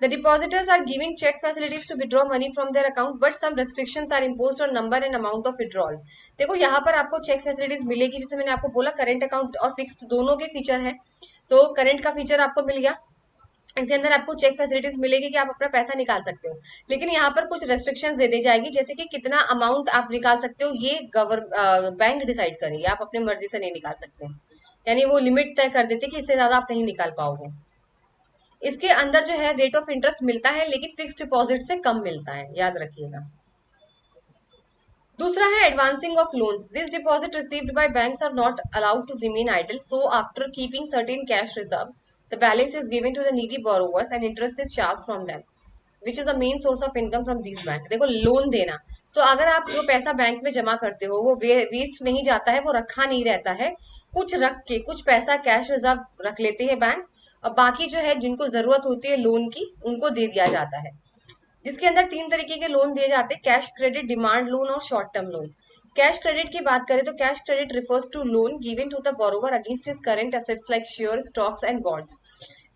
A: The depositors are giving check facilities to withdraw money from their account, but some restrictions are imposed on number and amount of withdrawal. देखो यहाँ पर आपको चेक फैसिलिटीज मिलेगी, जैसे मैंने आपको बोला करंट अकाउंट और फिक्स्ड दोनों के फीचर है, तो करंट का फीचर आपको मिल गया, इसके अंदर आपको चेक फैसिलिटीज मिलेगी कि आप अपना पैसा निकाल सकते हो। लेकिन यहाँ पर कुछ रेस्ट्रिक्शंस दे दी जाएगी, जैसे कि कितना अमाउंट आप निकाल सकते हो ये बैंक डिसाइड करेगी, आप अपने मर्जी से नहीं निकाल सकते। यानी वो लिमिट तय कर देते कि इससे ज्यादा आप नहीं निकाल पाओगे। इसके अंदर जो है रेट ऑफ इंटरेस्ट मिलता है, लेकिन फिक्स डिपॉजिट से कम मिलता है, याद रखिएगा। दूसरा है advancing of loans. This deposit received by banks are not allowed to remain idle, so after keeping certain cash reserve the balance is given to the needy borrowers and interest is charge from them which is the main source of income from this bank. देखो loan देना, तो अगर आप जो पैसा bank में जमा करते हो वो वेस्ट नहीं जाता है, वो रखा नहीं रहता है, कुछ रख के कुछ पैसा कैश रिजर्व रख लेते हैं बैंक, और बाकी जो है जिनको जरूरत होती है लोन की उनको दे दिया जाता है। जिसके अंदर 3 तरीके के लोन दिए जाते हैं, कैश क्रेडिट, डिमांड लोन और short term loan. Cash credit की बात करें तो cash credit refers to loan given to the borrower against his current assets like share, stocks and bonds.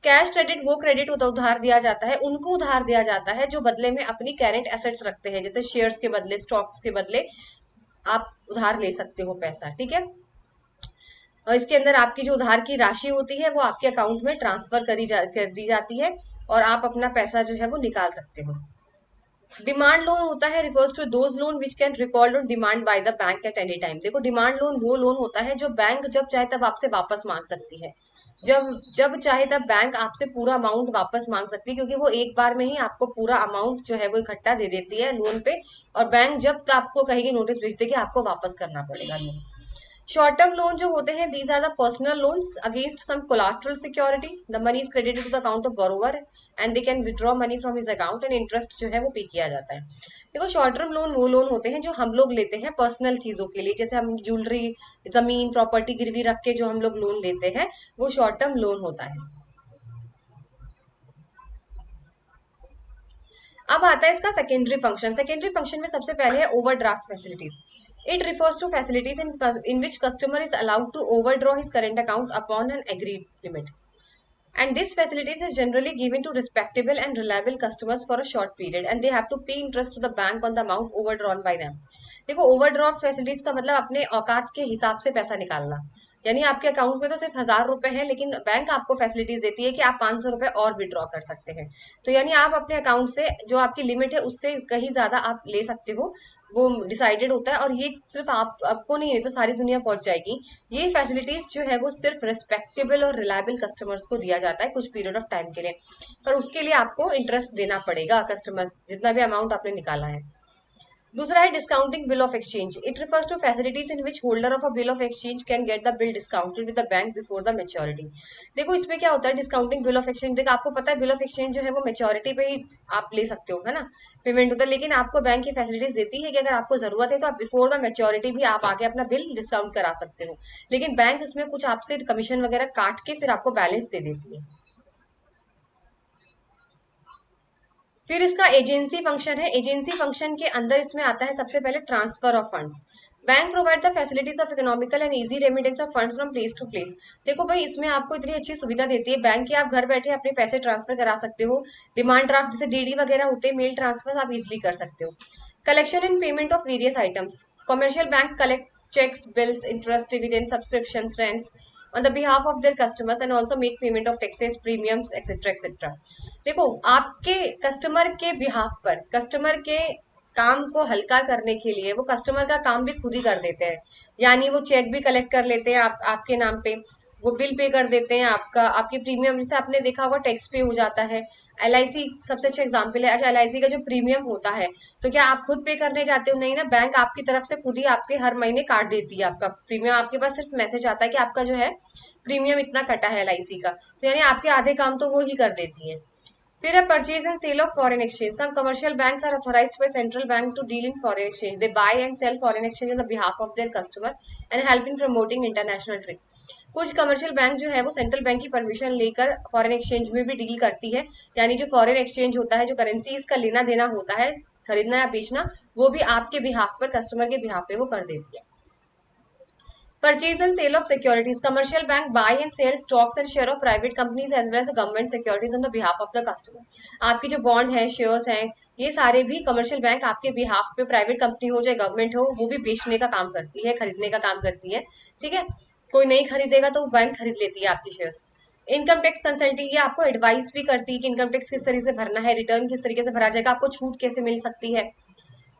A: Cash credit वो क्रेडिट होता है, उधार दिया जाता है, उनको उधार दिया जाता है जो बदले में अपनी करंट एसेट्स रखते हैं, जैसे शेयर्स के बदले, स्टॉक्स के बदले आप उधार ले सकते हो पैसा। ठीक है, और इसके अंदर आपकी जो उधार की राशि होती है वो आपके अकाउंट में ट्रांसफर कर दी जाती है, और आप अपना पैसा जो है वो निकाल सकते हो। डिमांड लोन होता है refers to those loan which can recalled on demand by the bank at any time. देखो डिमांड लोन वो लोन होता है जो बैंक जब चाहे तब आपसे वापस मांग सकती है, जब जब चाहे तब बैंक आपसे पूरा अमाउंट वापस मांग सकती है, क्योंकि वो एक बार में ही आपको पूरा अमाउंट जो है वो इकट्ठा दे देती है लोन पे, और बैंक जब आपको कहेगी नोटिस भेज देगी आपको वापस करना पड़ेगा लोन। शॉर्ट टर्म लोन जो होते हैं, these are the personal loans against some collateral security, the money is credited to the account of borrower and they can withdraw money from his account and interest जो है वो pay किया जाता है। देखो शॉर्ट टर्म लोन वो loan होते हैं जो हम लोग लेते हैं पर्सनल चीजों के लिए, जैसे हम ज्वेलरी, जमीन, प्रॉपर्टी गिरवी रख के जो हम लोग लोन लेते हैं वो शॉर्ट टर्म लोन होता है। अब आता है इसका सेकेंडरी फंक्शन। सेकेंडरी फंक्शन में सबसे पहले है overdraft facilities. It refers to facilities in which customer is allowed to overdraw his current account upon an agreed limit, and this facilities is generally given to respectable and reliable customers for a short period and they have to pay interest to the bank on the amount overdrawn by them। देखो overdraft facilities का मतलब अपने औकात के हिसाब से पैसा निकालना, यानी आपके अकाउंट में तो सिर्फ 1000 रुपए है, लेकिन बैंक आपको फैसिलिटीज देती है कि आप 500 रुपए और विड्रॉ कर सकते हैं। तो यानी आप अपने अकाउंट से जो आपकी लिमिट है उससे कहीं ज्यादा आप ले सकते हो, वो डिसाइडेड होता है, और ये सिर्फ आपको नहीं है तो सारी दुनिया पहुंच जाएगी। ये फैसिलिटीज जो है वो सिर्फ रिस्पेक्टेबल और रिलायबल कस्टमर्स को दिया जाता है कुछ पीरियड ऑफ टाइम के लिए, पर उसके लिए आपको इंटरेस्ट देना पड़ेगा कस्टमर्स जितना भी अमाउंट आपने निकाला है। दूसरा है discounting bill of exchange. It refers to facilities in which holder of a bill of exchange can get the bill discounted with the bank before the maturity. देखो इसमें क्या होता है डिस्काउंटिंग बिल ऑफ एक्सचेंज, देखो आपको पता है bill of exchange जो है वो मेच्योरिटी पे ही आप ले सकते हो, है ना, पेमेंट होता है, लेकिन आपको बैंक की फैसिलिटीज देती है कि अगर आपको जरूरत है तो आप बिफोर द मेच्योरिटी भी आप आके अपना बिल डिस्काउंट करा सकते हो, लेकिन बैंक उसमें कुछ आपसे कमीशन वगैरह काट के फिर आपको बैलेंस दे देती है। फिर इसका एजेंसी फंक्शन है। एजेंसी फंक्शन के अंदर इसमें आता है सबसे पहले transfer of funds. Bank provide the facilities of economical and easy remittance of funds from place to place. देखो भाई, इसमें आपको इतनी अच्छी सुविधा देती है बैंक की, आप घर बैठे अपने पैसे ट्रांसफर करा सकते हो। डिमांड ड्राफ्ट जैसे डीडी वगैरह होते हैं, मेल ट्रांसफर आप इजिली कर सकते हो। Collection and payment of various items. Commercial bank collect checks, bills, interest, dividends, subscriptions, rents on the behalf of their customers and also make payment of taxes, premiums, etc. etc. देखो, आपके customer के behalf पर, customer के काम को हल्का करने के लिए वो कस्टमर का काम भी खुद ही कर देते हैं। यानी वो चेक भी कलेक्ट कर लेते हैं आपके नाम पे, वो बिल पे कर देते हैं आपका, आपके प्रीमियम जैसे आपने देखा होगा टैक्स पे हो जाता है। एलआईसी सबसे अच्छा एग्जांपल है। अच्छा, एलआईसी का जो प्रीमियम होता है, तो क्या आप खुद पे करने जाते हो? नहीं ना, बैंक आपकी तरफ से खुद ही आपके हर महीने काट देती है आपका प्रीमियम। आपके पास सिर्फ मैसेज आता है कि आपका जो है प्रीमियम इतना कटा है एलआईसी का, तो यानी आपके आधे काम तो वो ही कर देती है। फिर है purchase and sale of foreign exchange. Some commercial banks are authorised by central bank to deal in foreign exchange. They buy and sell foreign exchange on the behalf of their customer and help in promoting international trade. कुछ commercial bank जो है वो central bank की permission लेकर foreign exchange में भी deal करती है। यानी जो फॉरेन एक्सचेंज होता है, जो करेंसीज का लेना देना होता है, खरीदना या बेचना, वो भी आपके बिहाफ पर, कस्टमर के बिहाफ पे वो कर देती है। Purchase and sale of securities. Commercial bank buy and sell stocks and share of private companies as well as government securities on the behalf of the customer. आपकी जो बॉन्ड है, शेयर्स हैं, ये सारे भी कमर्शियल बैंक आपके behalf पे, private company हो चाहे गवर्नमेंट हो, वो भी बेचने का काम करती है, खरीदने का काम करती है। ठीक है, कोई नहीं खरीदेगा तो बैंक खरीद लेती है आपकी शेयर्स। इनकम टैक्स कंसल्टिंग, ये आपको एडवाइस भी करती है कि इनकम टैक्स किस तरीके से भरना है, रिटर्न किस तरीके से भरा जाएगा, आपको छूट कैसे मिल सकती है।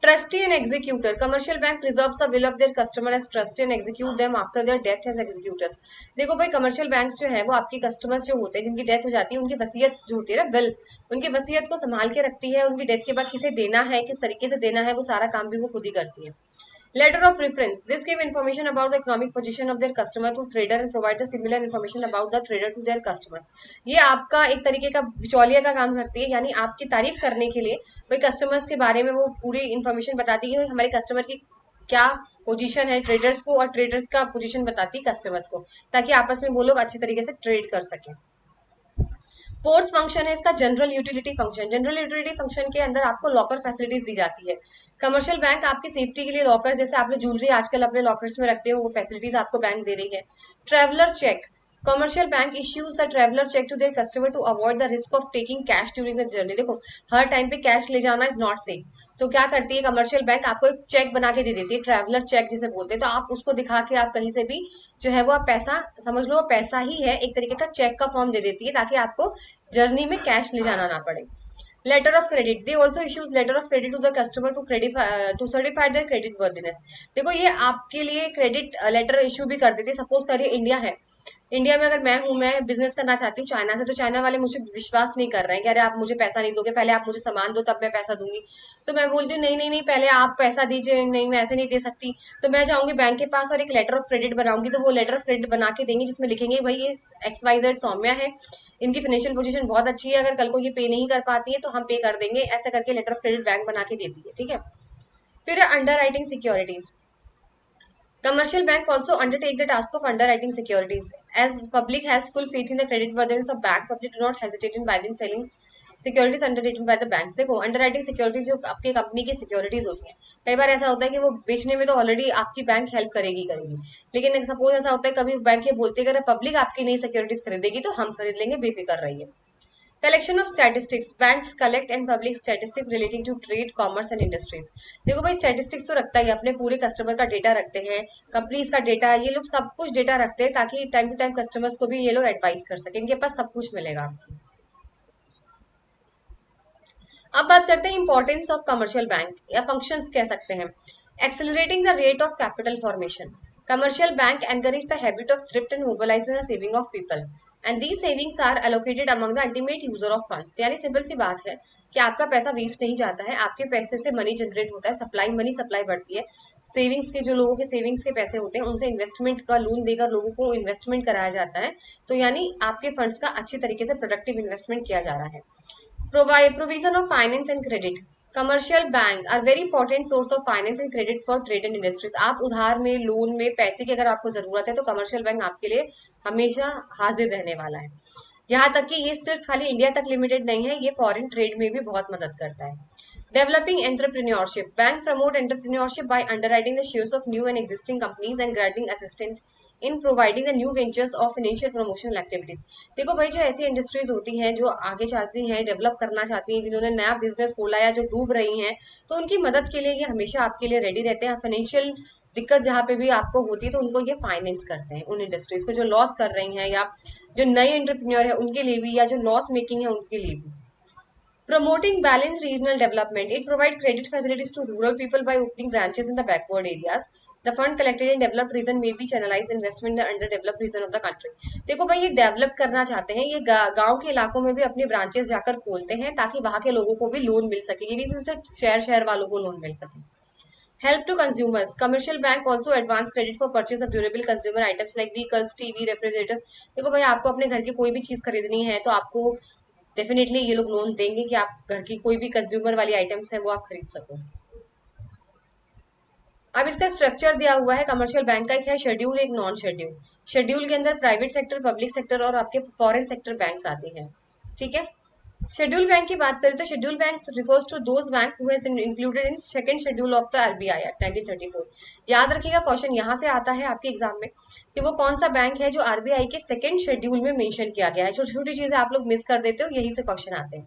A: Trustee and executor. Commercial bank preserves the will of their customer as trustee and execute them after their death as executors. देखो भाई, कमर्शियल बैंक्स जो है वो आपके कस्टमर्स जो होते हैं, जिनकी डेथ हो जाती है, उनकी वसीयत जो होती है ना, विल, उनकी वसीयत को संभाल के रखती है। उनकी डेथ के बाद किसे देना है, किस तरीके से देना है, वो सारा काम भी वो खुद ही करती है। Letter of preference. This give information about the economic position of their customer to trader and provide the similar information about the trader to their customers. ये आपका एक तरीके का बिचौलिया का काम करती है। यानी आपकी तारीफ करने के लिए वही कस्टमर्स के बारे में वो पूरी इन्फॉर्मेशन बताती है, हमारे कस्टमर की क्या पोजीशन है ट्रेडर्स को, और ट्रेडर्स का पोजीशन बताती है कस्टमर्स को, ताकि आपस में वो लोग अच्छी तरीके से ट्रेड कर सकें। फोर्थ फंक्शन है इसका general utility function. General utility function के अंदर आपको लॉकर फैसिलिटीज दी जाती है। कमर्शियल बैंक आपकी सेफ्टी के लिए लॉकर, जैसे आप ज्वेलरी आजकल अपने लॉकर्स में रखते हो, वो फैसिलिटीज आपको बैंक दे रही है। Traveller cheque. Commercial bank issues the traveller cheque to their customer to avoid the risk of taking cash during the journey. देखो, हर टाइम पे कैश ले जाना इज नॉट सेफ, तो क्या करती है कमर्शियल बैंक, आपको एक चेक बना के दे देती है, ट्रेवलर चेक जिसे बोलते हैं। तो आप उसको दिखा के आप कहीं से भी जो है वो आप पैसा, समझ लो पैसा ही है, एक तरीके का चेक का फॉर्म दे देती है, ताकि आपको जर्नी में कैश ले जाना ना पड़े। Letter of credit. They also issues letter of credit to the customer to certify their credit worthiness. देखो, ये आपके लिए क्रेडिट लेटर इश्यू भी कर देती है। सपोज करिए इंडिया है, इंडिया में अगर मैं बिजनेस करना चाहती हूँ चाइना से, तो चाइना वाले मुझे विश्वास नहीं कर रहे हैं कि अरे आप मुझे पैसा नहीं दोगे, पहले आप मुझे सामान दो तब मैं पैसा दूंगी। तो मैं बोलती हूँ नहीं नहीं नहीं, पहले आप पैसा दीजिए, नहीं मैं ऐसे नहीं दे सकती। तो मैं जाऊंगी बैंक के पास और एक लेटर ऑफ क्रेडिट बनाऊंगी, तो वो लेटर ऑफ क्रेडिट बना के देंगे, जिसमें लिखेंगे भाई ये XYZ सौम्या है, इनकी फाइनेंशियल पोजीशन बहुत अच्छी है, अगर कल को ये पे नहीं कर पाती है तो हम पे कर देंगे, ऐसा करके लेटर ऑफ क्रेडिट बैंक बना के देती है। ठीक है, फिर under writing securities. Commercial bank also undertake the task of underwriting securities. As public has full faith in the creditworthiness of bank, public do not hesitate in buying and selling securities undertaking bye the banks. देखो, underwriting securities जो आपके company की securities होती है, कई बार ऐसा होता है कि वो बेचने में तो ऑलरेडी आपकी बैंक हेल्प करेगी करेगी, लेकिन सपोज ऐसा होता है कभी बैंक ये बोलते हैं अगर पब्लिक आपकी नई सिक्योरिटीज खरीदेगी तो हम खरीद लेंगे, बेफिक्र रहिए। Collection of statistics. Banks collect and public statistics relating to trade, commerce and industries. देखो भाई, स्टैटिस्टिक्स तो रखता है, अपने पूरे कस्टमर का डेटा रखते हैं, कंपनीज का डेटा, ये लोग सब कुछ डेटा रखते हैं, ताकि टाइम टू टाइम कस्टमर्स को भी ये लोग एडवाइस कर सके, इनके पास सब कुछ मिलेगा। अब बात करते हैं इंपॉर्टेंस ऑफ कमर्शियल बैंक, या फंक्शंस कह सकते हैं। Accelerating the rate of capital formation. Commercial bank encourage the habit of thrift and mobilising the saving of people and the savings are allocated among the ultimate user of funds. यानी simple सी बात है कि आपका पैसा waste नहीं जाता है, आपके पैसे से मनी जनरेट होता है, सप्लाई मनी सप्लाई बढ़ती है। सेविंग्स के जो लोगों के सेविंग्स के पैसे होते हैं, उनसे इन्वेस्टमेंट का लोन देकर लोगों को इन्वेस्टमेंट कराया जाता है, तो यानी आपके फंड्स का अच्छी तरीके से प्रोडक्टिव इन्वेस्टमेंट किया जा रहा है। Provision of finance and credit. Commercial bank are very important source of finance and credit for trade and industries. आप उधार में, लोन में, पैसे की अगर आपको जरूरत है तो कमर्शियल बैंक आपके लिए हमेशा हाजिर रहने वाला है। यहाँ तक कि ये सिर्फ खाली इंडिया तक लिमिटेड नहीं है, ये फॉरेन ट्रेड में भी बहुत मदद करता है। Developing entrepreneurship. Bank promote entrepreneurship by underwriting the shares of new and existing companies and granting assistance in providing the new ventures of financial promotional activities. देखो भाई, जो ऐसी इंडस्ट्रीज होती हैं जो आगे चाहती हैं, डेवलप करना चाहती हैं, जिन्होंने नया बिजनेस खोला या जो डूब रही हैं, तो उनकी मदद के लिए ये हमेशा आपके लिए रेडी रहते हैं। फाइनेंशियल दिक्कत जहाँ पे भी आपको होती है तो उनको ये फाइनेंस करते हैं, उन इंडस्ट्रीज को जो लॉस कर रही हैं, या जो नए एंटरप्रेन्योर है उनके लिए भी, या जो लॉस मेकिंग है उनके लिए भी। Promoting balanced regional development. It provides credit facilities to rural people by opening branches in the backward areas. The fund collected in developed region may be channelized investment in the underdeveloped region of the country. देखो भाई, ये develop करना चाहते हैं, ये गांव के इलाकों में भी अपने ब्रांचेस जाकर खोलते हैं ताकि वहां के लोगों को भी लोन मिल सके, ये नहीं सिर्फ शहर शहर वालों को लोन मिल सके। Help to consumers. Commercial bank also advance credit for purchase of durable consumer items like vehicles, TV, refrigerators. देखो भाई, आपको अपने घर की कोई भी चीज खरीदनी है तो आपको डेफिनेटली ये लोग लोन देंगे कि आप घर की कोई भी कंज्यूमर वाली आइटम्स है वो आप खरीद सको। अब इसका स्ट्रक्चर दिया हुआ है कमर्शियल बैंक का, एक है शेड्यूल, एक नॉन शेड्यूल। शेड्यूल के अंदर प्राइवेट सेक्टर, पब्लिक सेक्टर और आपके फॉरेन सेक्टर बैंक्स आती हैं, ठीक है। शेड्यूल बैंक की बात करें तो schedule bank refers to those bank who has included in second schedule of the RBI act 1934। याद रखिएगा, क्वेश्चन यहाँ से आता है आपके एग्जाम में कि वो कौन सा बैंक है जो आरबीआई के सेकंड शेड्यूल में मेंशन किया गया है। छोटी छोटी चीजें आप लोग मिस कर देते हो, यही से क्वेश्चन आते हैं।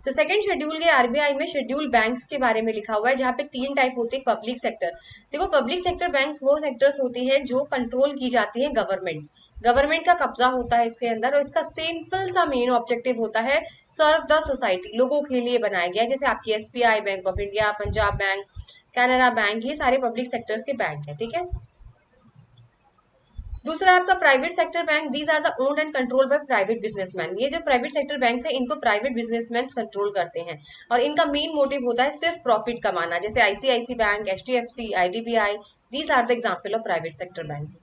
A: तो सेकंड शेड्यूल के आरबीआई में शेड्यूल बैंक्स के बारे में लिखा हुआ है, जहाँ पे 3 टाइप होते हैं। पब्लिक सेक्टर, देखो पब्लिक सेक्टर बैंक्स वो सेक्टर्स होती है जो कंट्रोल की जाती है गवर्नमेंट का कब्जा होता है इसके अंदर, और इसका सिंपल सा मेन ऑब्जेक्टिव होता है सर्व द सोसाइटी, लोगों के लिए बनाया गया है। जैसे आपकी SBI, bank of India, Punjab bank, Canara bank, ये सारे पब्लिक सेक्टर्स के बैंक है, ठीक है। दूसरा आपका private sector bank, these are the owned and control by private businessman. ये जो प्राइवेट सेक्टर बैंक है इनको प्राइवेट बिजनेसमैन कंट्रोल करते हैं, और इनका मेन मोटिव होता है सिर्फ प्रॉफिट कमाना। जैसे ICICI bank, HDFC, IDBI, these are the example of private sector banks.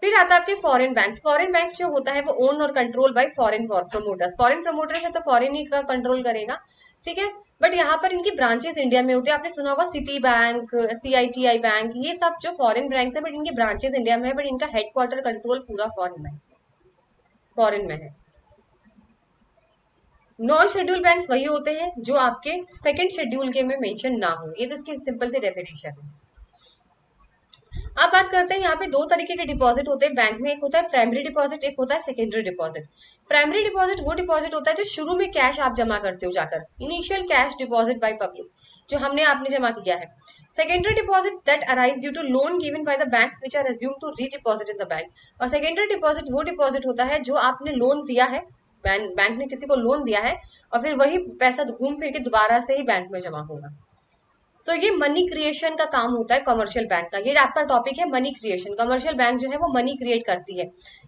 A: फिर आता है आपके फॉरेन बैंक्स। फॉरेन बैंक्स जो होता है वो ओन और control by foreign promoters. Foreign promoters है तो फॉरेन ही का कंट्रोल करेगा, ठीक है। बट यहाँ पर इनकी ब्रांचेस इंडिया में होती है। आपने सुना होगा सिटी बैंक, सीआईटीआई बैंक, ये सब जो फॉरेन बैंक्स है, बट इनकी ब्रांचेस इंडिया में है, बट इनका हेडक्वार्टर कंट्रोल पूरा फॉरेन में है। नॉन शेड्यूल बैंक्स वही होते हैं जो आपके सेकंड शेड्यूल के में मेंशन ना हो। ये तो इसकी सिंपल सी डेफिनेशन है। अब बात करते हैं, यहाँ पे 2 तरीके के डिपॉजिट होते हैं बैंक में। एक होता है प्राइमरी डिपॉजिट, एक होता है सेकेंडरी डिपॉजिट। प्राइमरी डिपॉजिट वो डिपॉजिट होता है जो शुरू में कैश आप जमा करते हो जाकर, initial cash deposit by public, जो आपने जमा किया है। Secondary deposit that arise due to loan given by the banks which are assumed to redeposit in the bank. और सेकेंडरी डिपॉजिट वो डिपॉजिट होता है जो आपने लोन दिया है, बैंक ने किसी को लोन दिया है, और फिर वही पैसा घूम फिर के दोबारा से ही बैंक में जमा होगा। सो ये मनी क्रिएशन का काम होता है कमर्शियल बैंक का। ये आपका टॉपिक है मनी क्रिएशन। कमर्शियल बैंक जो है वो मनी क्रिएट करती है,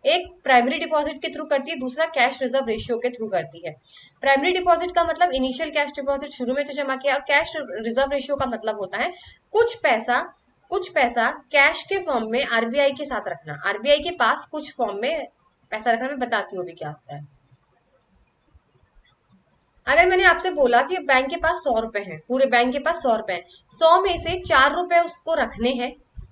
A: एक प्राइमरी डिपॉजिट के थ्रू करती है, दूसरा कैश रिजर्व रेशियो के थ्रू करती है। प्राइमरी डिपॉजिट का मतलब इनिशियल कैश डिपॉजिट शुरू में जो जमा किया, और कैश रिजर्व रेशियो का मतलब होता है कुछ पैसा कैश के फॉर्म में आरबीआई के साथ रखना, आरबीआई के पास कुछ फॉर्म में पैसा रखना। मैं बताती हूँ अभी क्या होता है। अगर मैंने आपसे बोला कि बैंक के पास 100 रुपए हैं, पूरे बैंक के पास 100 रुपए हैं, 100 में से 4 रुपए उसको रखने हैं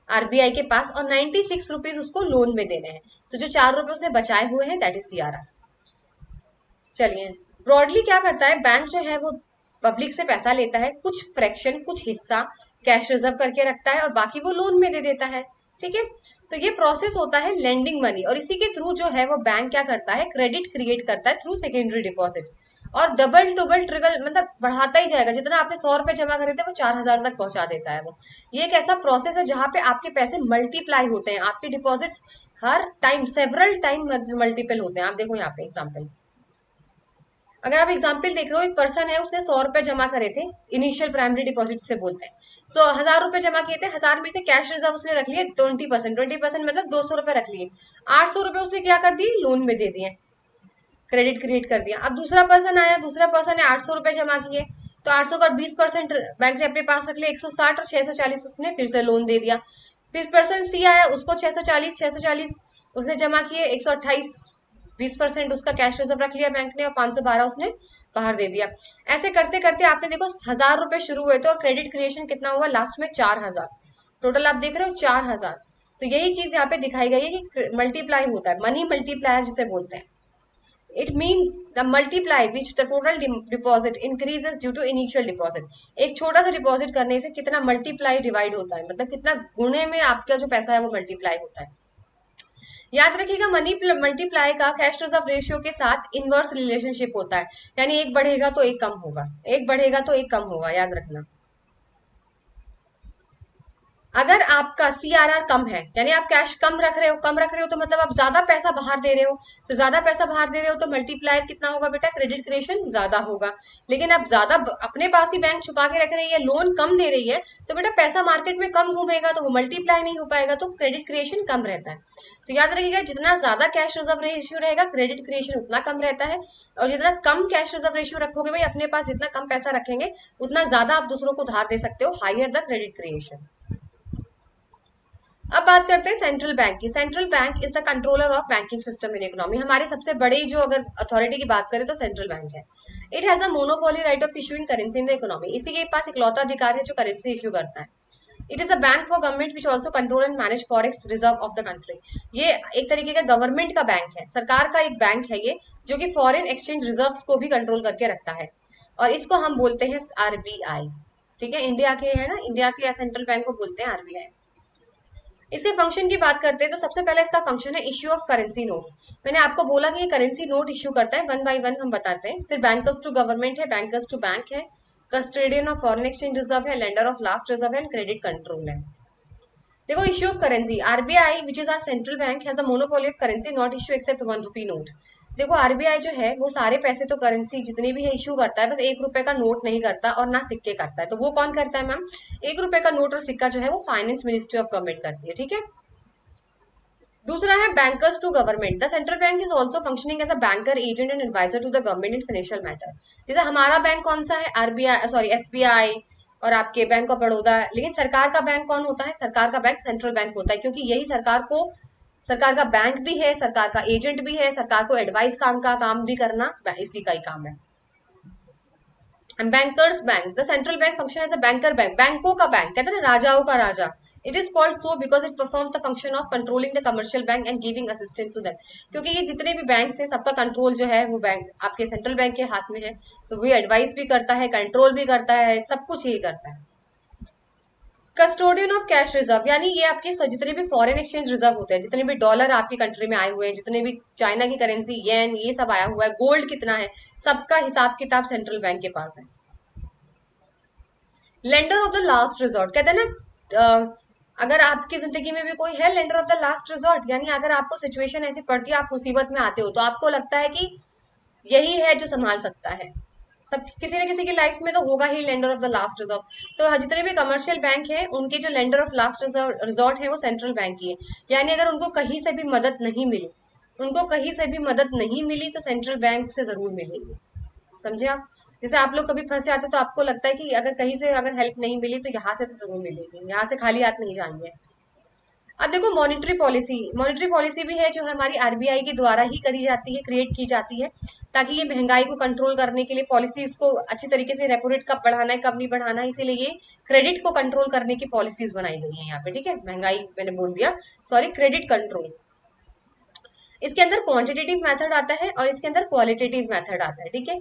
A: आरबीआई के पास, और 96 रुपीज उसको लोन में देने हैं, तो जो 4 रुपए उसने बचाए हुए हैं दैट इज सीआरआर। चलिए, ब्रॉडली क्या करता है, बैंक जो है वो पब्लिक से पैसा लेता है, कुछ फ्रैक्शन, कुछ हिस्सा कैश रिजर्व करके रखता है, और बाकी वो लोन में दे देता है, ठीक है। तो ये प्रोसेस होता है लेंडिंग मनी, और इसी के थ्रू जो है वो बैंक क्या करता है, क्रेडिट क्रिएट करता है थ्रू सेकेंडरी डिपॉजिट, और डबल ट्रिपल मतलब बढ़ाता ही जाएगा। जितना आपने 100 रुपए जमा करे थे वो 4000 तक पहुंचा देता है वो। ये एक ऐसा प्रोसेस है जहां पे आपके पैसे मल्टीप्लाई होते हैं, आपके डिपॉजिट्स हर टाइम सेवरल टाइम मल्टीपल होते हैं। आप देखो यहाँ पे एग्जाम्पल, अगर आप एग्जाम्पल देख रहे हो, एक पर्सन है उसने 100 रुपए जमा करे थे, इनिशियल प्राइमरी डिपॉजिट से बोलते हैं। 1000 रुपए जमा किए थे, 1000 में से कैश रिजर्व उसने रख लिए 20% मतलब 200 रुपए रख लिए, 800 रुपए उसने क्या कर दिए, लोन में दे दिए, क्रेडिट क्रिएट कर दिया। अब दूसरा पर्सन आया, दूसरा पर्सन ने 800 रुपए जमा किए, तो 800 का 20% बैंक ने अपने पास रख लिया, 160 और 640 उसने फिर से लोन दे दिया। फिर पर्सन सी आया, उसको 640 उसने जमा किए, 128 20% उसका कैश रिजर्व रख लिया बैंक ने, और 512 उसने बाहर दे दिया। ऐसे करते करते आपने देखो 1000 रुपए शुरू हुए थे, और क्रेडिट क्रिएशन कितना हुआ लास्ट में 4000, टोटल आप देख रहे हो 4000। तो यही चीज यहाँ पे दिखाई गई है कि मल्टीप्लाई होता है, मनी मल्टीप्लायर जिसे बोलते हैं। It means the multiply which the total deposit increases due to initial deposit. एक छोटा सा डिपॉजिट करने से कितना मल्टीप्लाई डिवाइड होता है, मतलब कितना गुणे में आपका जो पैसा है वो मल्टीप्लाई होता है। याद रखिएगा मनी मल्टीप्लाई का कैश रिजर्व रेशियो के साथ इनवर्स रिलेशनशिप होता है, यानी एक बढ़ेगा तो एक कम होगा, एक बढ़ेगा तो एक कम होगा, याद रखना। अगर आपका सीआरआर कम है, यानी आप कैश कम रख रहे हो तो मतलब आप ज्यादा पैसा बाहर दे रहे हो, तो ज्यादा पैसा बाहर दे रहे हो तो मल्टीप्लायर कितना होगा बेटा, क्रेडिट क्रिएशन ज्यादा होगा। लेकिन आप ज्यादा अपने पास ही बैंक छुपा के रख रही है, लोन कम दे रही है, तो बेटा पैसा मार्केट में कम घूमेगा तो वो मल्टीप्लाई नहीं हो पाएगा, तो क्रेडिट क्रिएशन कम रहता है। तो याद रखिएगा जितना ज्यादा कैश रिजर्व रेशियो रहेगा क्रेडिट क्रिएशन उतना कम रहता है, और जितना कम कैश रिजर्व रेशियो रखोगे भाई अपने पास, जितना कम पैसा रखेंगे उतना ज्यादा आप दूसरों को उधार दे सकते हो, हायर द क्रेडिट क्रिएशन। अब बात करते हैं सेंट्रल बैंक की। Central bank is the controller of banking system in economy. हमारे सबसे बड़े जो अगर अथॉरिटी की बात करें तो सेंट्रल बैंक है। It has a monopoly right of issuing currency in the economy. इसी के पास इकलौता अधिकार है जो करेंसी इशू करता है। It is a bank for government which also control and manage forex reserve of the country. ये एक तरीके का गवर्नमेंट का बैंक है, सरकार का एक बैंक है ये, जो कि फॉरेन एक्सचेंज रिजर्व को भी कंट्रोल करके रखता है, और इसको हम बोलते हैं आरबीआई। ठीक है, इंडिया के है ना, इंडिया के सेंट्रल बैंक को बोलते हैं आरबीआई। इसके फंक्शन की बात करते हैं तो सबसे पहले इसका फंक्शन है इश्यू ऑफ करेंसी नोट्स। मैंने आपको बोला कि ये करेंसी नोट इश्यू करता है, वन बाय वन हम बताते हैं। फिर बैंकर्स टू गवर्नमेंट है, बैंकर्स टू बैंक है, custodian of foreign exchange reserve है, लेंडर ऑफ लास्ट रिजर्व है, क्रेडिट कंट्रोल है। देखो issue of currency, RBI which is our central bank has a monopoly of currency not issue except 1 rupee note. देखो RBI जो है वो सारे पैसे तो करेंसी जितनी भी है इश्यू करता है, बस 1 रुपए का नोट नहीं करता और ना सिक्के करता है। तो वो कौन करता है मैम, 1 रुपए का नोट और सिक्का जो है वो फाइनेंस मिनिस्ट्री ऑफ गवर्नमेंट करती है। ठीक है, दूसरा है bankers to government. The central bank is also functioning as a banker agent and adviser to the government in financial matter. जैसे हमारा बैंक कौन सा है, आरबीआई, सॉरी एसबीआई और आपके बैंक ऑफ बड़ौदा। लेकिन सरकार का बैंक कौन होता है, सरकार का बैंक सेंट्रल बैंक होता है, क्योंकि यही सरकार को, सरकार का बैंक भी है, सरकार का एजेंट भी है, सरकार को एडवाइस काम का काम भी करना इसी का ही काम है। Bankers bank, the central bank function as a banker bank, बैंकों का बैंक, कहते हैं ना राजाओं का राजा। It is called so because it perform the function of controlling the commercial bank and giving assistance to them. क्योंकि ये जितने भी बैंक है सबका कंट्रोल जो है वो बैंक आपके सेंट्रल बैंक के हाथ में है, तो वो एडवाइस भी करता है, कंट्रोल भी करता है, सब कुछ यही करता है। कस्टोडियन ऑफ कैश रिजर्व, यानी ये आपके जितने भी फॉरेन एक्सचेंज रिजर्व होते हैं, जितने भी डॉलर आपकी कंट्री में आए हुए हैं, जितने भी चाइना की करेंसी येन ये सब आया हुआ है, गोल्ड कितना है, सबका हिसाब किताब सेंट्रल बैंक के पास है। Lender of the last resort, कहते हैं ना अगर आपकी जिंदगी में भी कोई है lender of the last resort, यानी अगर आपको सिचुएशन ऐसी पड़ती है, आप मुसीबत में आते हो, तो आपको लगता है कि यही है जो संभाल सकता है। सब किसी न किसी की लाइफ में तो होगा ही lender of the last resort. तो जितने भी कमर्शियल बैंक है उनके जो लेंडर ऑफ लास्ट रिजॉर्ट है वो सेंट्रल बैंक ही है। यानी अगर उनको कहीं से भी मदद नहीं मिली, उनको कहीं से भी मदद नहीं मिली तो सेंट्रल बैंक से जरूर मिलेगी। समझे आप, जैसे आप लोग कभी फंस जाते तो आपको लगता है कि अगर कहीं से अगर हेल्प नहीं मिली तो यहाँ से तो जरूर मिलेगी, यहाँ से खाली हाथ नहीं जाएंगे। अब देखो मॉनेटरी पॉलिसी, मॉनेटरी पॉलिसी भी है जो हमारी आरबीआई के द्वारा ही करी जाती है, क्रिएट की जाती है, ताकि ये महंगाई को कंट्रोल करने के लिए पॉलिसीज को अच्छी तरीके से, रेपो रेट कब बढ़ाना है कब नहीं बढ़ाना है, इसीलिए ये क्रेडिट को कंट्रोल करने की पॉलिसीज बनाई गई है यहाँ पे। ठीक है, महंगाई मैंने बोल दिया, सॉरी, क्रेडिट कंट्रोल। इसके अंदर क्वांटिटेटिव मेथड आता है और इसके अंदर क्वालिटेटिव मेथड आता है। ठीक है,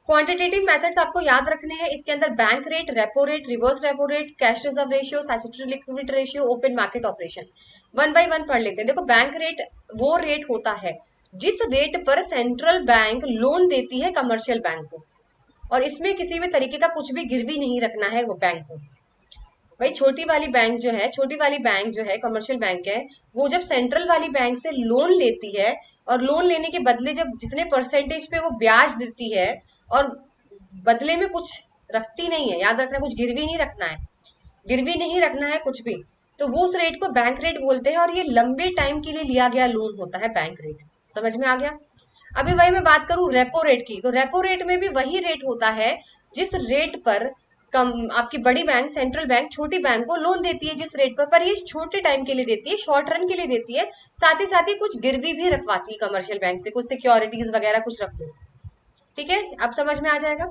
A: क्वांटिटेटिव मेथड्स आपको याद रखने हैं। इसके अंदर bank rate, repo rate, reverse repo rate, cash reserve ratio, statutory liquidity ratio, open market operation, one by one पढ़ लेते हैं। देखो बैंक रेट वो रेट होता है जिस रेट पर सेंट्रल बैंक लोन देती है कमर्शियल बैंक को, और इसमें किसी भी तरीके का कुछ भी गिरवी नहीं रखना है वो बैंक को। भाई छोटी वाली बैंक जो है, छोटी वाली बैंक जो है कमर्शियल बैंक है, वो जब सेंट्रल वाली बैंक से लोन लेती है और लोन लेने के बदले जब जितने परसेंटेज पे वो ब्याज देती है और बदले में कुछ रखती नहीं है, याद रखना कुछ गिरवी नहीं रखना है, गिरवी नहीं रखना है कुछ भी, तो वो उस रेट को बैंक रेट बोलते हैं, और ये लंबे टाइम के लिए लिया गया लोन होता है बैंक रेट। समझ में आ गया। अभी वही मैं बात करूं रेपो रेट की, तो रेपो रेट में भी वही रेट होता है जिस रेट पर कम आपकी बड़ी बैंक सेंट्रल बैंक छोटी बैंक को लोन देती है, जिस रेट पर ये छोटे टाइम के लिए देती है, शॉर्ट रन के लिए देती है, साथ ही कुछ गिरवी भी रखवाती है कमर्शियल बैंक से, कुछ सिक्योरिटीज वगैरह कुछ रख दो। ठीक है, अब समझ में आ जाएगा।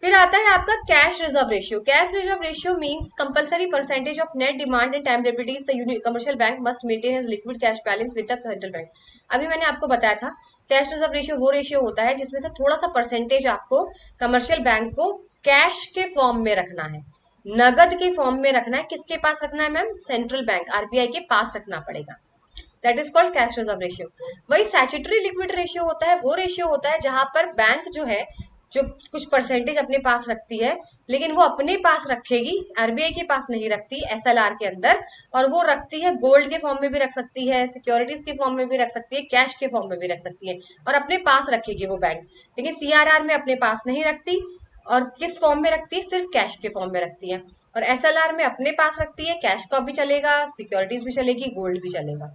A: फिर आता है आपका cash reserve ratio. Cash reserve ratio means compulsory percentage of net demand and time liabilities the commercial bank must maintain as liquid cash balance with the central bank. अभी मैंने आपको बताया था कैश रिजर्व रेशियो वो ratio होता है जिसमें से थोड़ा सा परसेंटेज आपको कमर्शियल बैंक को कैश के फॉर्म में रखना है, नगद के फॉर्म में रखना है। किसके पास रखना है मैम? सेंट्रल बैंक आरबीआई के पास रखना पड़ेगा। That is called cash reserve ratio. वही स्टैट्यूटरी लिक्विड रेशियो होता है, वो रेशियो होता है जहां पर बैंक जो है जो कुछ परसेंटेज अपने पास रखती है, लेकिन वो अपने पास रखेगी, आरबीआई के पास नहीं रखती, एसएलआर के अंदर। और वो रखती है गोल्ड के फॉर्म में भी रख सकती है, सिक्योरिटीज के फॉर्म में भी रख सकती है, कैश के फॉर्म में भी रख सकती है, और अपने पास रखेगी वो बैंक। लेकिन सीआरआर में अपने पास नहीं रखती, और किस फॉर्म में रखती है? सिर्फ कैश के फॉर्म में रखती है। और एसएलआर में अपने पास रखती है, कैश का भी चलेगा, सिक्योरिटीज भी चलेगी, गोल्ड भी चलेगा।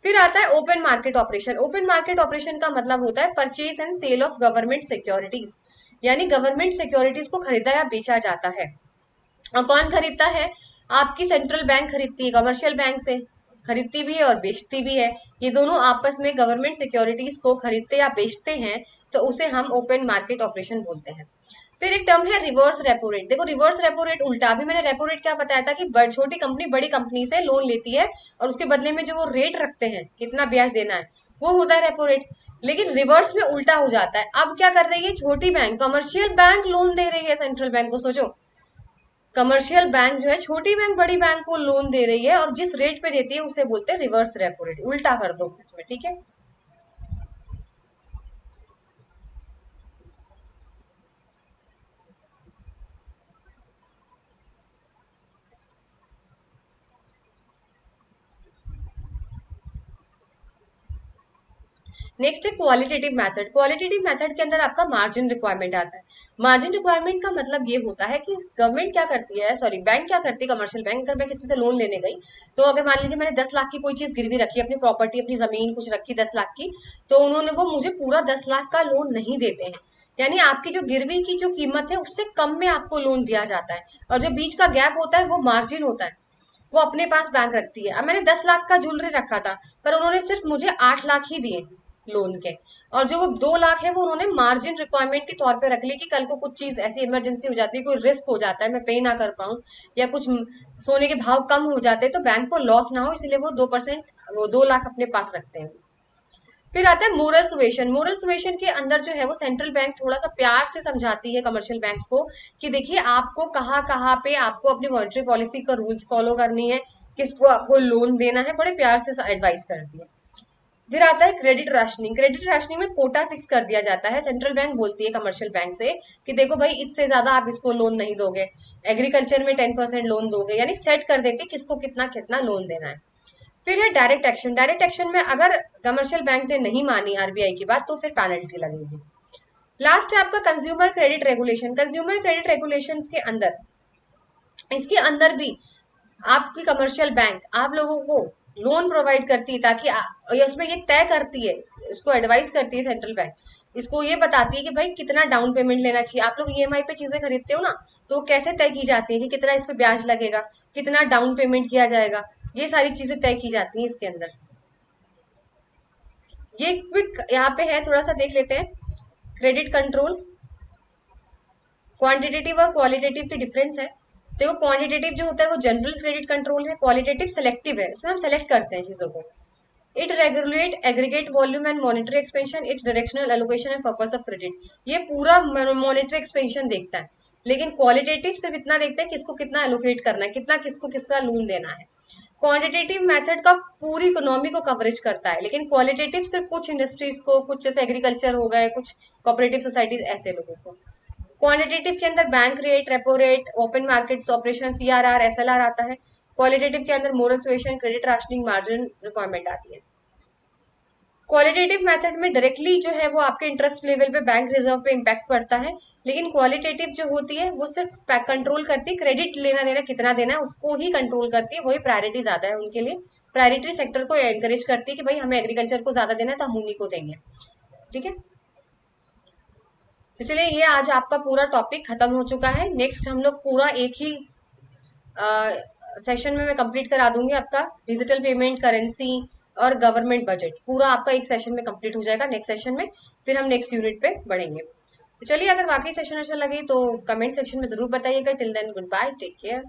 A: फिर आता है open market operation. Open market operation का मतलब होता है purchase and sale of government securities, यानी गवर्नमेंट सिक्योरिटीज को खरीदा या बेचा जाता है। और कौन खरीदता है? आपकी सेंट्रल बैंक खरीदती है, कमर्शियल बैंक से खरीदती भी है और बेचती भी है। ये दोनों आपस में गवर्नमेंट सिक्योरिटीज को खरीदते या बेचते हैं, तो उसे हम ओपन मार्केट ऑपरेशन बोलते हैं। फिर एक टर्म है रिवर्स रेपो रेट। देखो रिवर्स रेपो रेट उल्टा। अभी मैंने रेपो रेट क्या बताया था कि छोटी कंपनी बड़ी कंपनी से लोन लेती है और उसके बदले में जो वो रेट रखते हैं कितना ब्याज देना है, वो होता है रेपो रेट। लेकिन रिवर्स में उल्टा हो जाता है। अब क्या कर रही है छोटी बैंक, कमर्शियल बैंक लोन दे रही है सेंट्रल बैंक को। सोचो, कमर्शियल बैंक जो है छोटी बैंक बड़ी बैंक को लोन दे रही है और जिस रेट पे देती है उसे बोलते हैं रिवर्स रेपो रेट। उल्टा कर दो इसमें, ठीक है। नेक्स्ट है क्वालिटेटिव मेथड। क्वालिटेटिव मेथड के अंदर आपका मार्जिन रिक्वायरमेंट आता है। मार्जिन रिक्वायरमेंट का मतलब ये होता है कि गवर्नमेंट क्या करती है, सॉरी बैंक क्या करती है, कमर्शियल बैंक, अगर मैं किसी से लोन लेने गई तो अगर मान लीजिए मैंने 10 लाख की कोई चीज गिरवी रखी, अपनी प्रॉपर्टी अपनी जमीन कुछ रखी 10 लाख की, तो उन्होंने वो मुझे पूरा 10 लाख का लोन नहीं देते हैं। यानी आपकी जो गिरवी की जो कीमत है उससे कम में आपको लोन दिया जाता है, और जो बीच का गैप होता है वो मार्जिन होता है, वो अपने पास बैंक रखती है। अब मैंने 10 लाख का ज्वेलरी रखा था, पर उन्होंने सिर्फ मुझे 8 लाख ही दिए लोन के, और जो वो 2 लाख है वो उन्होंने मार्जिन रिक्वायरमेंट के तौर पे रख ली कि कल को कुछ चीज ऐसी इमरजेंसी हो जाती है, कोई रिस्क हो जाता है, मैं पे ना कर पाऊं, या कुछ सोने के भाव कम हो जाते हैं, तो बैंक को लॉस ना हो, इसलिए वो 2%, वो 2 लाख अपने पास रखते हैं। फिर आता है मोरल सुवेशन। मोरल सुवेशन के अंदर जो है वो सेंट्रल बैंक थोड़ा सा प्यार से समझाती है कमर्शियल बैंक्स को कि देखिए आपको कहाँ कहाँ पे आपको अपनी मॉनेटरी पॉलिसी का रूल्स फॉलो करनी है, किसको आपको लोन देना है, बड़े प्यार से एडवाइस करती है। फिर आता है क्रेडिट राशनिंग। क्रेडिट राशनिंग में कोटा फिक्स कर दिया जाता है। सेंट्रल बैंक बोलती है कमर्शियल बैंक से कि देखो भाई इससे ज्यादा आप इसको लोन नहीं दोगे, एग्रीकल्चर में 10% लोन दोगे, यानी सेट कर देती किसको कितना कितना लोन देना है। फिर है डायरेक्ट एक्शन। डायरेक्ट एक्शन में अगर कमर्शियल बैंक ने नहीं मानी आरबीआई की बात तो फिर पेनल्टी लगेगी। लास्ट है आपका consumer credit regulation. Consumer credit regulation के अंदर, इसके अंदर भी आपकी कमर्शियल बैंक आप लोगों को लोन प्रोवाइड करती है, ताकि उसमें ये तय करती है, इसको एडवाइस करती है सेंट्रल बैंक, इसको ये बताती है कि भाई कितना डाउन पेमेंट लेना चाहिए। आप लोग ईएमआई पे चीजें खरीदते हो ना, तो कैसे तय की जाती है कि कितना इस पे ब्याज लगेगा, कितना डाउन पेमेंट किया जाएगा, ये सारी चीजें तय की जाती हैं इसके अंदर। ये क्विक यहाँ पे है, थोड़ा सा देख लेते हैं। क्रेडिट कंट्रोल, क्वांटिटेटिव और क्वालिटेटिव की डिफरेंस है। देखो क्वांटिटेटिव जो होता है वो जनरल क्रेडिट कंट्रोल है, क्वालिटेटिव सेलेक्टिव है, इसमें हम सेलेक्ट करते हैं चीजों को। It regulate aggregate volume and monetary expansion, it directional allocation and purpose of credit. ये पूरा मॉनिटरी एक्सपेंशन देखता है, लेकिन क्वालिटेटिव सिर्फ इतना देखता है किसको कितना एलोकेट करना है, कितना किसको किसका लोन देना है। क्वांटिटेटिव मेथड का पूरी इकोनॉमी को कवरेज करता है, लेकिन क्वालिटेटिव सिर्फ कुछ इंडस्ट्रीज को, कुछ जैसे एग्रीकल्चर हो गए, कुछ कोऑपरेटिव सोसाइटीज, ऐसे लोगों को। क्वांटिटेटिव के अंदर bank rate, repo rate, open markets operation, CRR, SLR आता है। क्वालिटेटिव के अंदर moral suasion, credit rationing, margin requirement आती है। क्वालिटेटिव मेथड में डायरेक्टली जो है वो आपके इंटरेस्ट लेवल पे, बैंक रिजर्व पे इम्पैक्ट पड़ता है, लेकिन क्वालिटेटिव जो होती है वो सिर्फ कंट्रोल करती है, क्रेडिट लेना देना कितना देना है उसको ही कंट्रोल करती है, वही प्रायोरिटी ज्यादा है उनके लिए। प्रायोरिटी सेक्टर को एनकरेज करती है कि भाई हमें एग्रीकल्चर को ज्यादा देना है तो हम उन्हीं को देंगे, ठीक है। तो चलिए ये आज आपका पूरा टॉपिक खत्म हो चुका है। नेक्स्ट हम लोग पूरा एक ही सेशन में मैं कंप्लीट करा दूंगी आपका डिजिटल पेमेंट, करेंसी और गवर्नमेंट बजट, पूरा आपका एक सेशन में कंप्लीट हो जाएगा नेक्स्ट सेशन में। फिर हम नेक्स्ट यूनिट पे बढ़ेंगे। चलिए, अगर वाकई सेशन अच्छा लगे तो कमेंट सेक्शन में जरूर बताइएगा। Till then goodbye, take care.